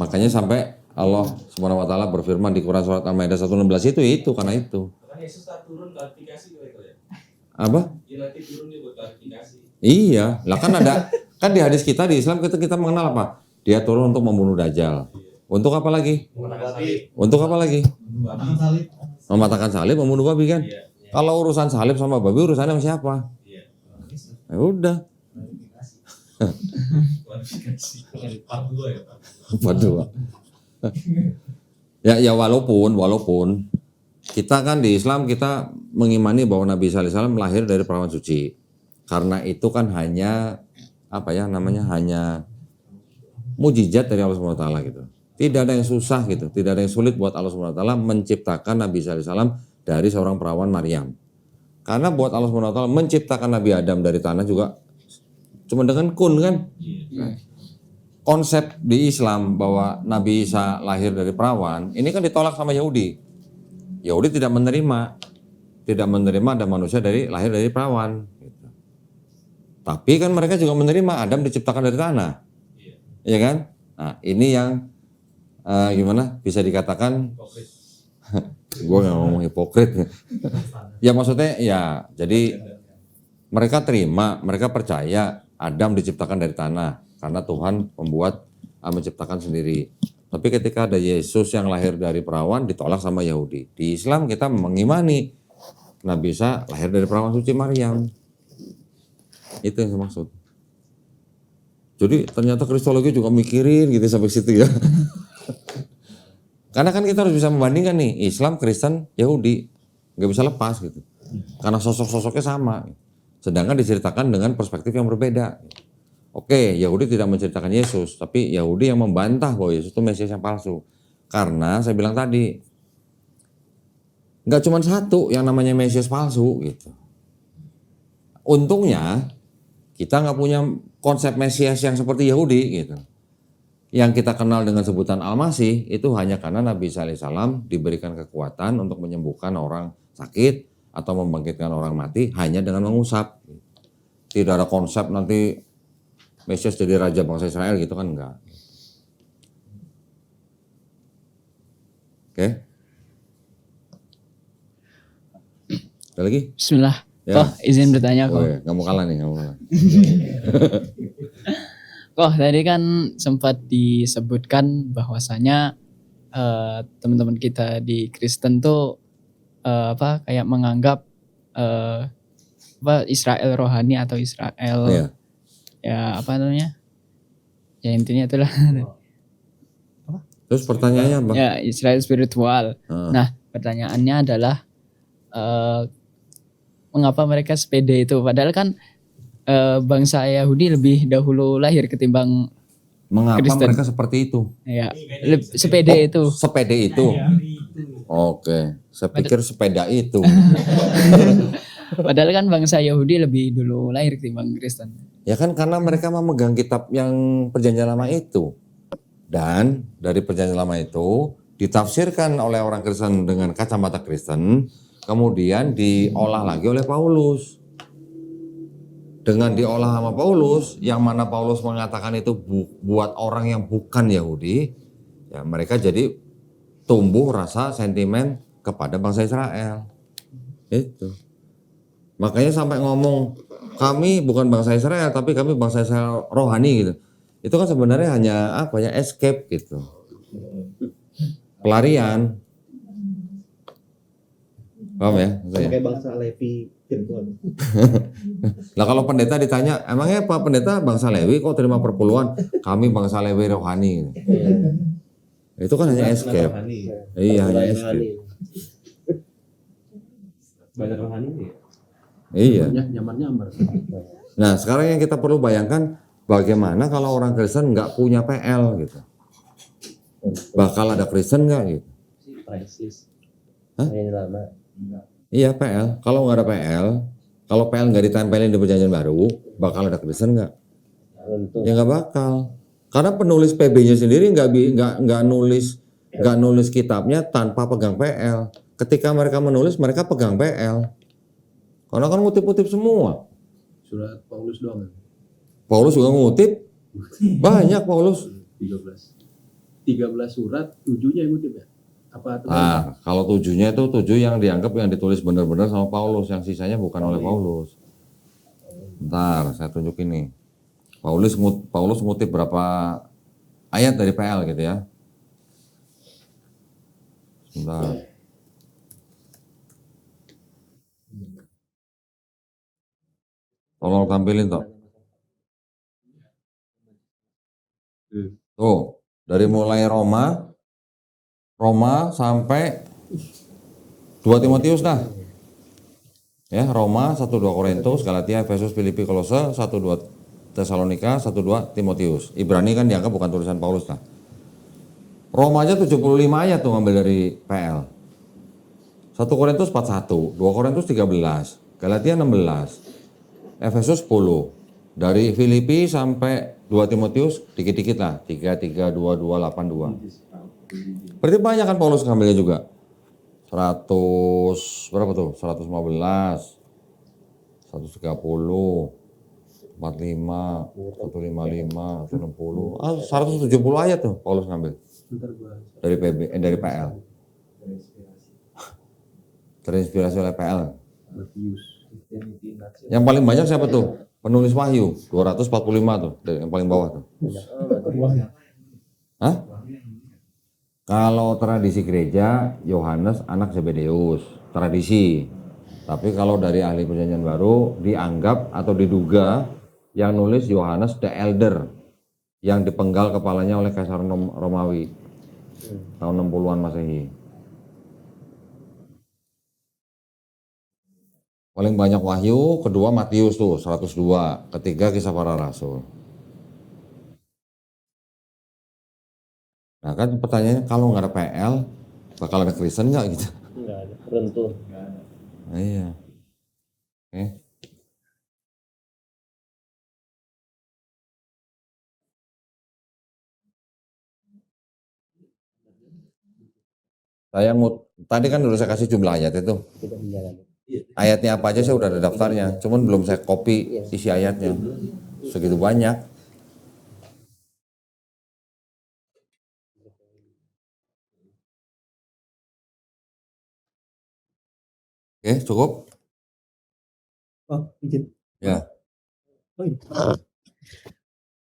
Makanya sampai Allah Subhanahu wa taala berfirman di Quran surat Al-Maidah 116 itu karena itu. Yesus tak turun klarifikasi ya. Apa? Ya nanti turun dia buat klarifikasi. Iya, lah kan ada kan di hadis kita di Islam kita mengenal apa? Dia turun untuk membunuh Dajjal. Untuk apa lagi? Untuk apa lagi? Mematahkan salib, membunuh babi kan? Kalau urusan salib sama babi urusannya sama siapa? Ya udah. Part 2. Ya walaupun kita kan di Islam kita mengimani bahwa Nabi Isa alaihi salam lahir dari perawan suci. Karena itu kan hanya hanya mujizat dari Allah Subhanahu wa taala gitu. Tidak ada yang susah gitu, tidak ada yang sulit buat Allah Subhanahu wa taala menciptakan Nabi Isa alaihi salam dari seorang perawan Maryam. Karena buat Allah Subhanahu wa taala menciptakan Nabi Adam dari tanah juga cuma dengan kun kan. Konsep di Islam bahwa Nabi Isa lahir dari perawan ini kan ditolak sama Yahudi. Yahudi tidak menerima ada manusia lahir dari perawan. Gitu. Tapi kan mereka juga menerima Adam diciptakan dari tanah, ya kan? Nah ini yang gimana bisa dikatakan? Gue nggak ngomong hipokrit. Ya maksudnya ya jadi mereka percaya Adam diciptakan dari tanah karena Tuhan menciptakan sendiri. Tapi ketika ada Yesus yang lahir dari perawan ditolak sama Yahudi. Di Islam kita mengimani Nabi Isa lahir dari perawan suci Maryam. Itu yang saya maksud. Jadi ternyata Kristologi juga mikirin gitu sampai situ ya. Karena kan kita harus bisa membandingkan nih Islam, Kristen, Yahudi. Nggak bisa lepas gitu. Karena sosok-sosoknya sama. Sedangkan diceritakan dengan perspektif yang berbeda. Oke, Yahudi tidak menceritakan Yesus, tapi Yahudi yang membantah bahwa Yesus itu Mesias yang palsu. Karena saya bilang tadi, nggak cuma satu yang namanya Mesias palsu gitu. Untungnya kita nggak punya konsep Mesias yang seperti Yahudi gitu. Yang kita kenal dengan sebutan Al-Masih itu hanya karena Nabi Isa alaihissalam diberikan kekuatan untuk menyembuhkan orang sakit atau membangkitkan orang mati hanya dengan mengusap. Tidak ada konsep nanti Mesias jadi raja bangsa Israel gitu kan enggak. Oke. Ada lagi? Bismillah. Ya. Koh izin bertanya Oh Koh. ya, nggak mau kalah nih, nggak mau kalah. Koh tadi kan sempat disebutkan bahwasanya teman-teman kita di Kristen tuh kayak menganggap Israel rohani atau Israel Iya. ya apa namanya? Ya intinya itulah. Terus pertanyaannya apa? Ya Israel spiritual. Nah, pertanyaannya adalah mengapa mereka sepede itu? Padahal kan bangsa Yahudi lebih dahulu lahir ketimbang Mengapa Kristen. mereka seperti itu? ya sepede itu. Sepede itu. Oke, saya pikir sepeda itu. Padahal kan bangsa Yahudi lebih dulu lahir ketimbang Kristen. Ya kan karena mereka memegang kitab yang perjanjian lama itu. Dan dari perjanjian lama itu ditafsirkan oleh orang Kristen dengan kacamata Kristen, kemudian diolah lagi oleh Paulus. Dengan diolah sama Paulus, yang mana Paulus mengatakan itu buat orang yang bukan Yahudi, ya mereka jadi tumbuh rasa sentimen kepada bangsa Israel. Itu. Makanya sampai ngomong kami bukan bangsa Israel tapi kami bangsa Israel rohani gitu. Itu kan sebenarnya hanya apa ya, escape gitu. Pelarian. Paham ya? Kayak bangsa Levi virtual. Nah kalau pendeta ditanya, emangnya Pak Pendeta bangsa Lewi kok terima perpuluhan? Kami bangsa Lewi rohani. Itu kan hanya escape. Iya, hanya escape. Banyak rohani ya. Iya. Nyaman-nyaman. Nah sekarang yang kita perlu bayangkan, bagaimana kalau orang Kristen nggak punya PL gitu? Bakal ada Kristen nggak gitu? Hah? Iya PL. Kalau nggak ada PL, kalau PL nggak ditempelin di perjanjian baru, bakal ada Kristen nggak? Ya nggak bakal. Karena penulis PB-nya sendiri nggak nulis kitabnya tanpa pegang PL. Ketika mereka menulis, mereka pegang PL. Karena kan ngutip-ngutip semua. Surat Paulus doang. Paulus juga ngutip. Banyak Paulus. 13 surat, 7-nya yang ngutip ya? Apa atau Nah, kalau 7-nya itu 7 yang dianggap yang ditulis benar-benar sama Paulus, yang sisanya bukan oleh Paulus. Bentar, saya tunjukin nih. Paulus ngutip berapa ayat dari PL gitu ya. Bentar. Tolong tampilin toh. Tuh, dari mulai Roma sampai 2 Timotius dah. Ya, Roma, 1-2 Korintus, Galatia, Efesus, Filipi, Kolose, 1-2 Tesalonika, 1-2 Timotius. Ibrani kan dianggap bukan tulisan Paulus lah. Roma aja 75 ayat tuh ngambil dari PL. 1 Korintus 41, 2 Korintus 13, Galatia 16, Efesus 10. Dari Filipi sampai 2 Timotius dikit-dikit lah, 3, 3, 2, 2, 8, 2. Berarti banyak kan Paulus ngambilnya juga. 100 berapa tuh? 115, 130, 45, 155, 160, 170 ayat tuh Paulus ngambil dari dari PL. Terinspirasi oleh PL. Yang paling banyak siapa tuh? Penulis Wahyu, 245 tuh, yang paling bawah tuh. Hah? Kalau tradisi gereja, Yohanes anak Zebedeus, tradisi. Tapi kalau dari ahli perjanjian baru, dianggap atau diduga yang nulis Yohanes the Elder, yang dipenggal kepalanya oleh Kaisar Romawi tahun 60-an Masehi. Paling banyak Wahyu, kedua Matius tuh 102, ketiga Kisah Para Rasul. Nah kan pertanyaannya, kalau nggak ada PL, bakal ada Kristen nggak gitu? Nggak ada, rentuh. Nah, iya. Oke. Tadi kan udah saya kasih jumlah ayat itu. Ayatnya apa aja saya udah ada daftarnya, cuman belum saya copy isi ayatnya. Segitu banyak. Oke, cukup? Oh, izin. Ya.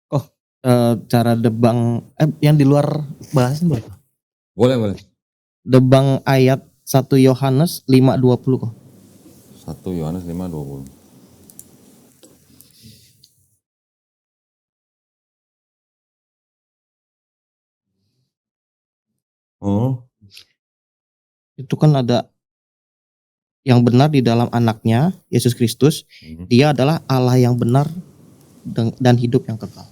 Oh, cara debang yang di luar bahasan boleh? Boleh. Debang ayat 1 Yohanes 5:20 kok. 1 Yohanes 5:20. Oh, Itu kan ada yang benar di dalam anaknya, Yesus Kristus. Dia adalah Allah yang benar dan hidup yang kekal.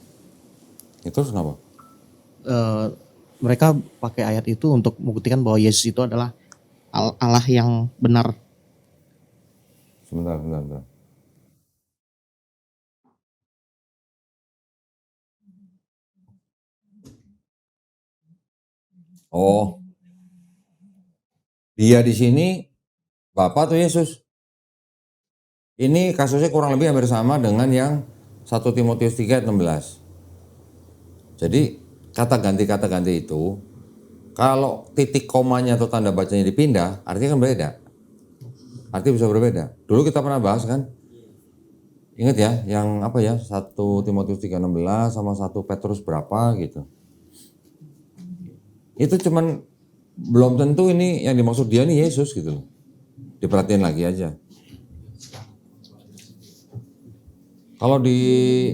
itu kenapa? Mereka pakai ayat itu untuk membuktikan bahwa Yesus itu adalah Allah yang benar. Sebentar. Oh, dia di sini Bapa atau Yesus? Ini kasusnya kurang lebih hampir sama dengan yang 1 Timotius 3 ayat 16. Jadi kata ganti itu, kalau titik komanya atau tanda bacanya dipindah, artinya kan beda. Artinya bisa berbeda. Dulu kita pernah bahas kan, ingat ya, yang apa ya, 1 Timotius 3:16 sama 1 Petrus berapa gitu. Itu cuman belum tentu ini yang dimaksud dia nih Yesus gitu loh. Diperhatiin lagi aja. Kalau di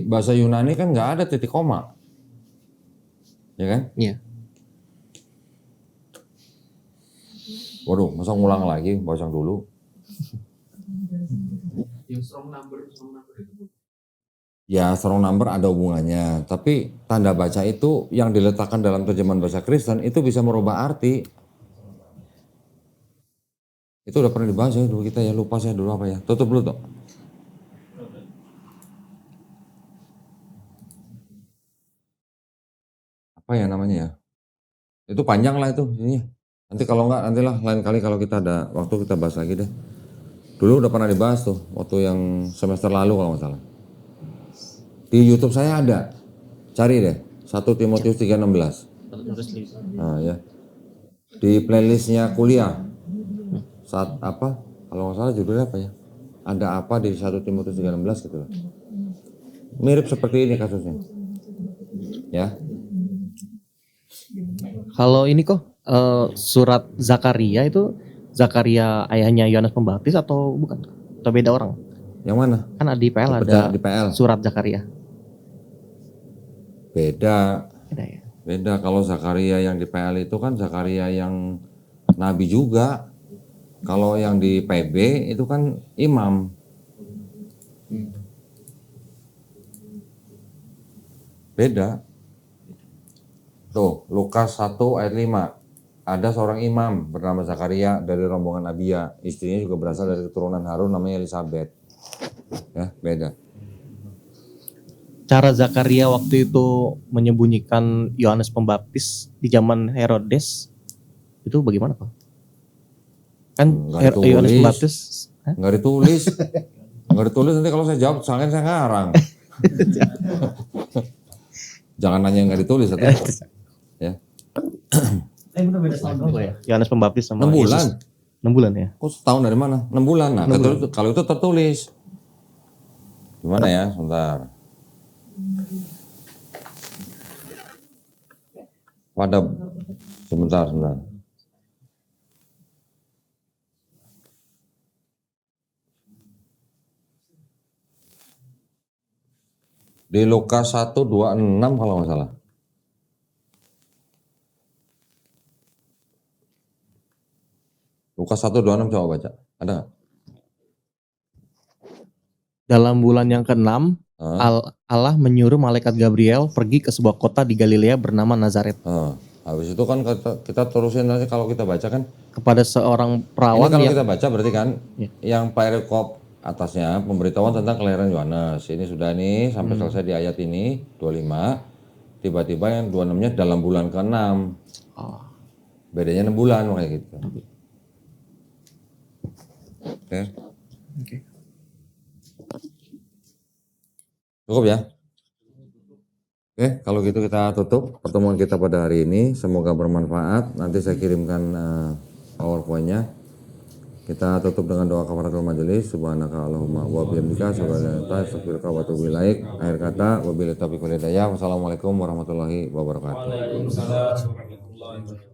bahasa Yunani kan nggak ada titik koma, ya kan? Iya. Waduh, masa ngulang lagi, baca dulu. Yang strong number itu. Ya, strong number ada hubungannya, tapi tanda baca itu yang diletakkan dalam terjemahan bahasa Kristen itu bisa merubah arti. Itu udah pernah dibahas ya dulu kita ya, lupa saya dulu apa ya. Tutup dulu toh. Apa ya namanya ya? Itu panjang lah itu ininya. Nanti kalau enggak, nantilah lain kali kalau kita ada waktu kita bahas lagi deh. Dulu udah pernah dibahas tuh, waktu yang semester lalu kalau nggak salah. Di YouTube saya ada, cari deh, 1 Timotius 3:16. Nah ya, di playlistnya kuliah. Saat apa, kalau nggak salah judulnya apa ya? Ada apa di 1 Timotius 3:16 gitu loh. Mirip seperti ini kasusnya. Ya. Kalau ini kok surat Zakaria itu Zakaria ayahnya Yohanes Pembaptis atau bukan? Atau beda orang? Yang mana? Kan di PL Di PL. surat Zakaria. Beda. Beda ya. Beda, kalau Zakaria yang di PL itu kan Zakaria yang nabi juga. Kalau yang di PB itu kan imam. Beda. Tuh, Lukas 1 ayat 5. Ada seorang imam bernama Zakaria dari rombongan Abia. Istrinya juga berasal dari keturunan Harun, namanya Elizabeth. Ya, beda. Cara Zakaria waktu itu menyembunyikan Yohanes Pembaptis di zaman Herodes itu bagaimana Pak? Kan Nggak ditulis. Yohanes Pembaptis Nggak ditulis. Nggak ditulis, nanti kalau saya jawab, soalnya saya ngarang. Jangan nanya yang nggak ditulis. Ya. Yohanes Pembaptis sama 6 bulan. Yesus. 6 bulan ya. Kok setahun dari mana? 6 bulan. Nah, kalau itu tertulis. Gimana ya? Sebentar. Sebentar. Di Lukas 1:26 kalau nggak salah. Lukas 1:26 coba baca. Ada nggak? Dalam bulan yang ke-6 Allah menyuruh malaikat Gabriel pergi ke sebuah kota di Galilea bernama Nazaret. Habis itu kan kita terusin nanti kalau kita baca kan. Kepada seorang Ini perawan kalau yang kita baca berarti kan Ya. yang perikop atasnya pemberitahuan tentang kelahiran Yohanes. Ini sudah nih sampai selesai di ayat ini 25. Tiba-tiba yang 26-nya dalam bulan ke-6. Bedanya 6 bulan kayak gitu. Oke. Cukup ya? Oke, kalau gitu kita tutup pertemuan kita pada hari ini. Semoga bermanfaat. Nanti saya kirimkan PowerPoint-nya. Kita tutup dengan doa kafaratul majelis. Subhanaka Allahumma wa bihamdika asyhadu wa atubu ilaik. Akhir kata, wabillahi taufiq wal hidayah. Wassalamualaikum warahmatullahi wabarakatuh. Waalaikumsalam warahmatullahi wabarakatuh.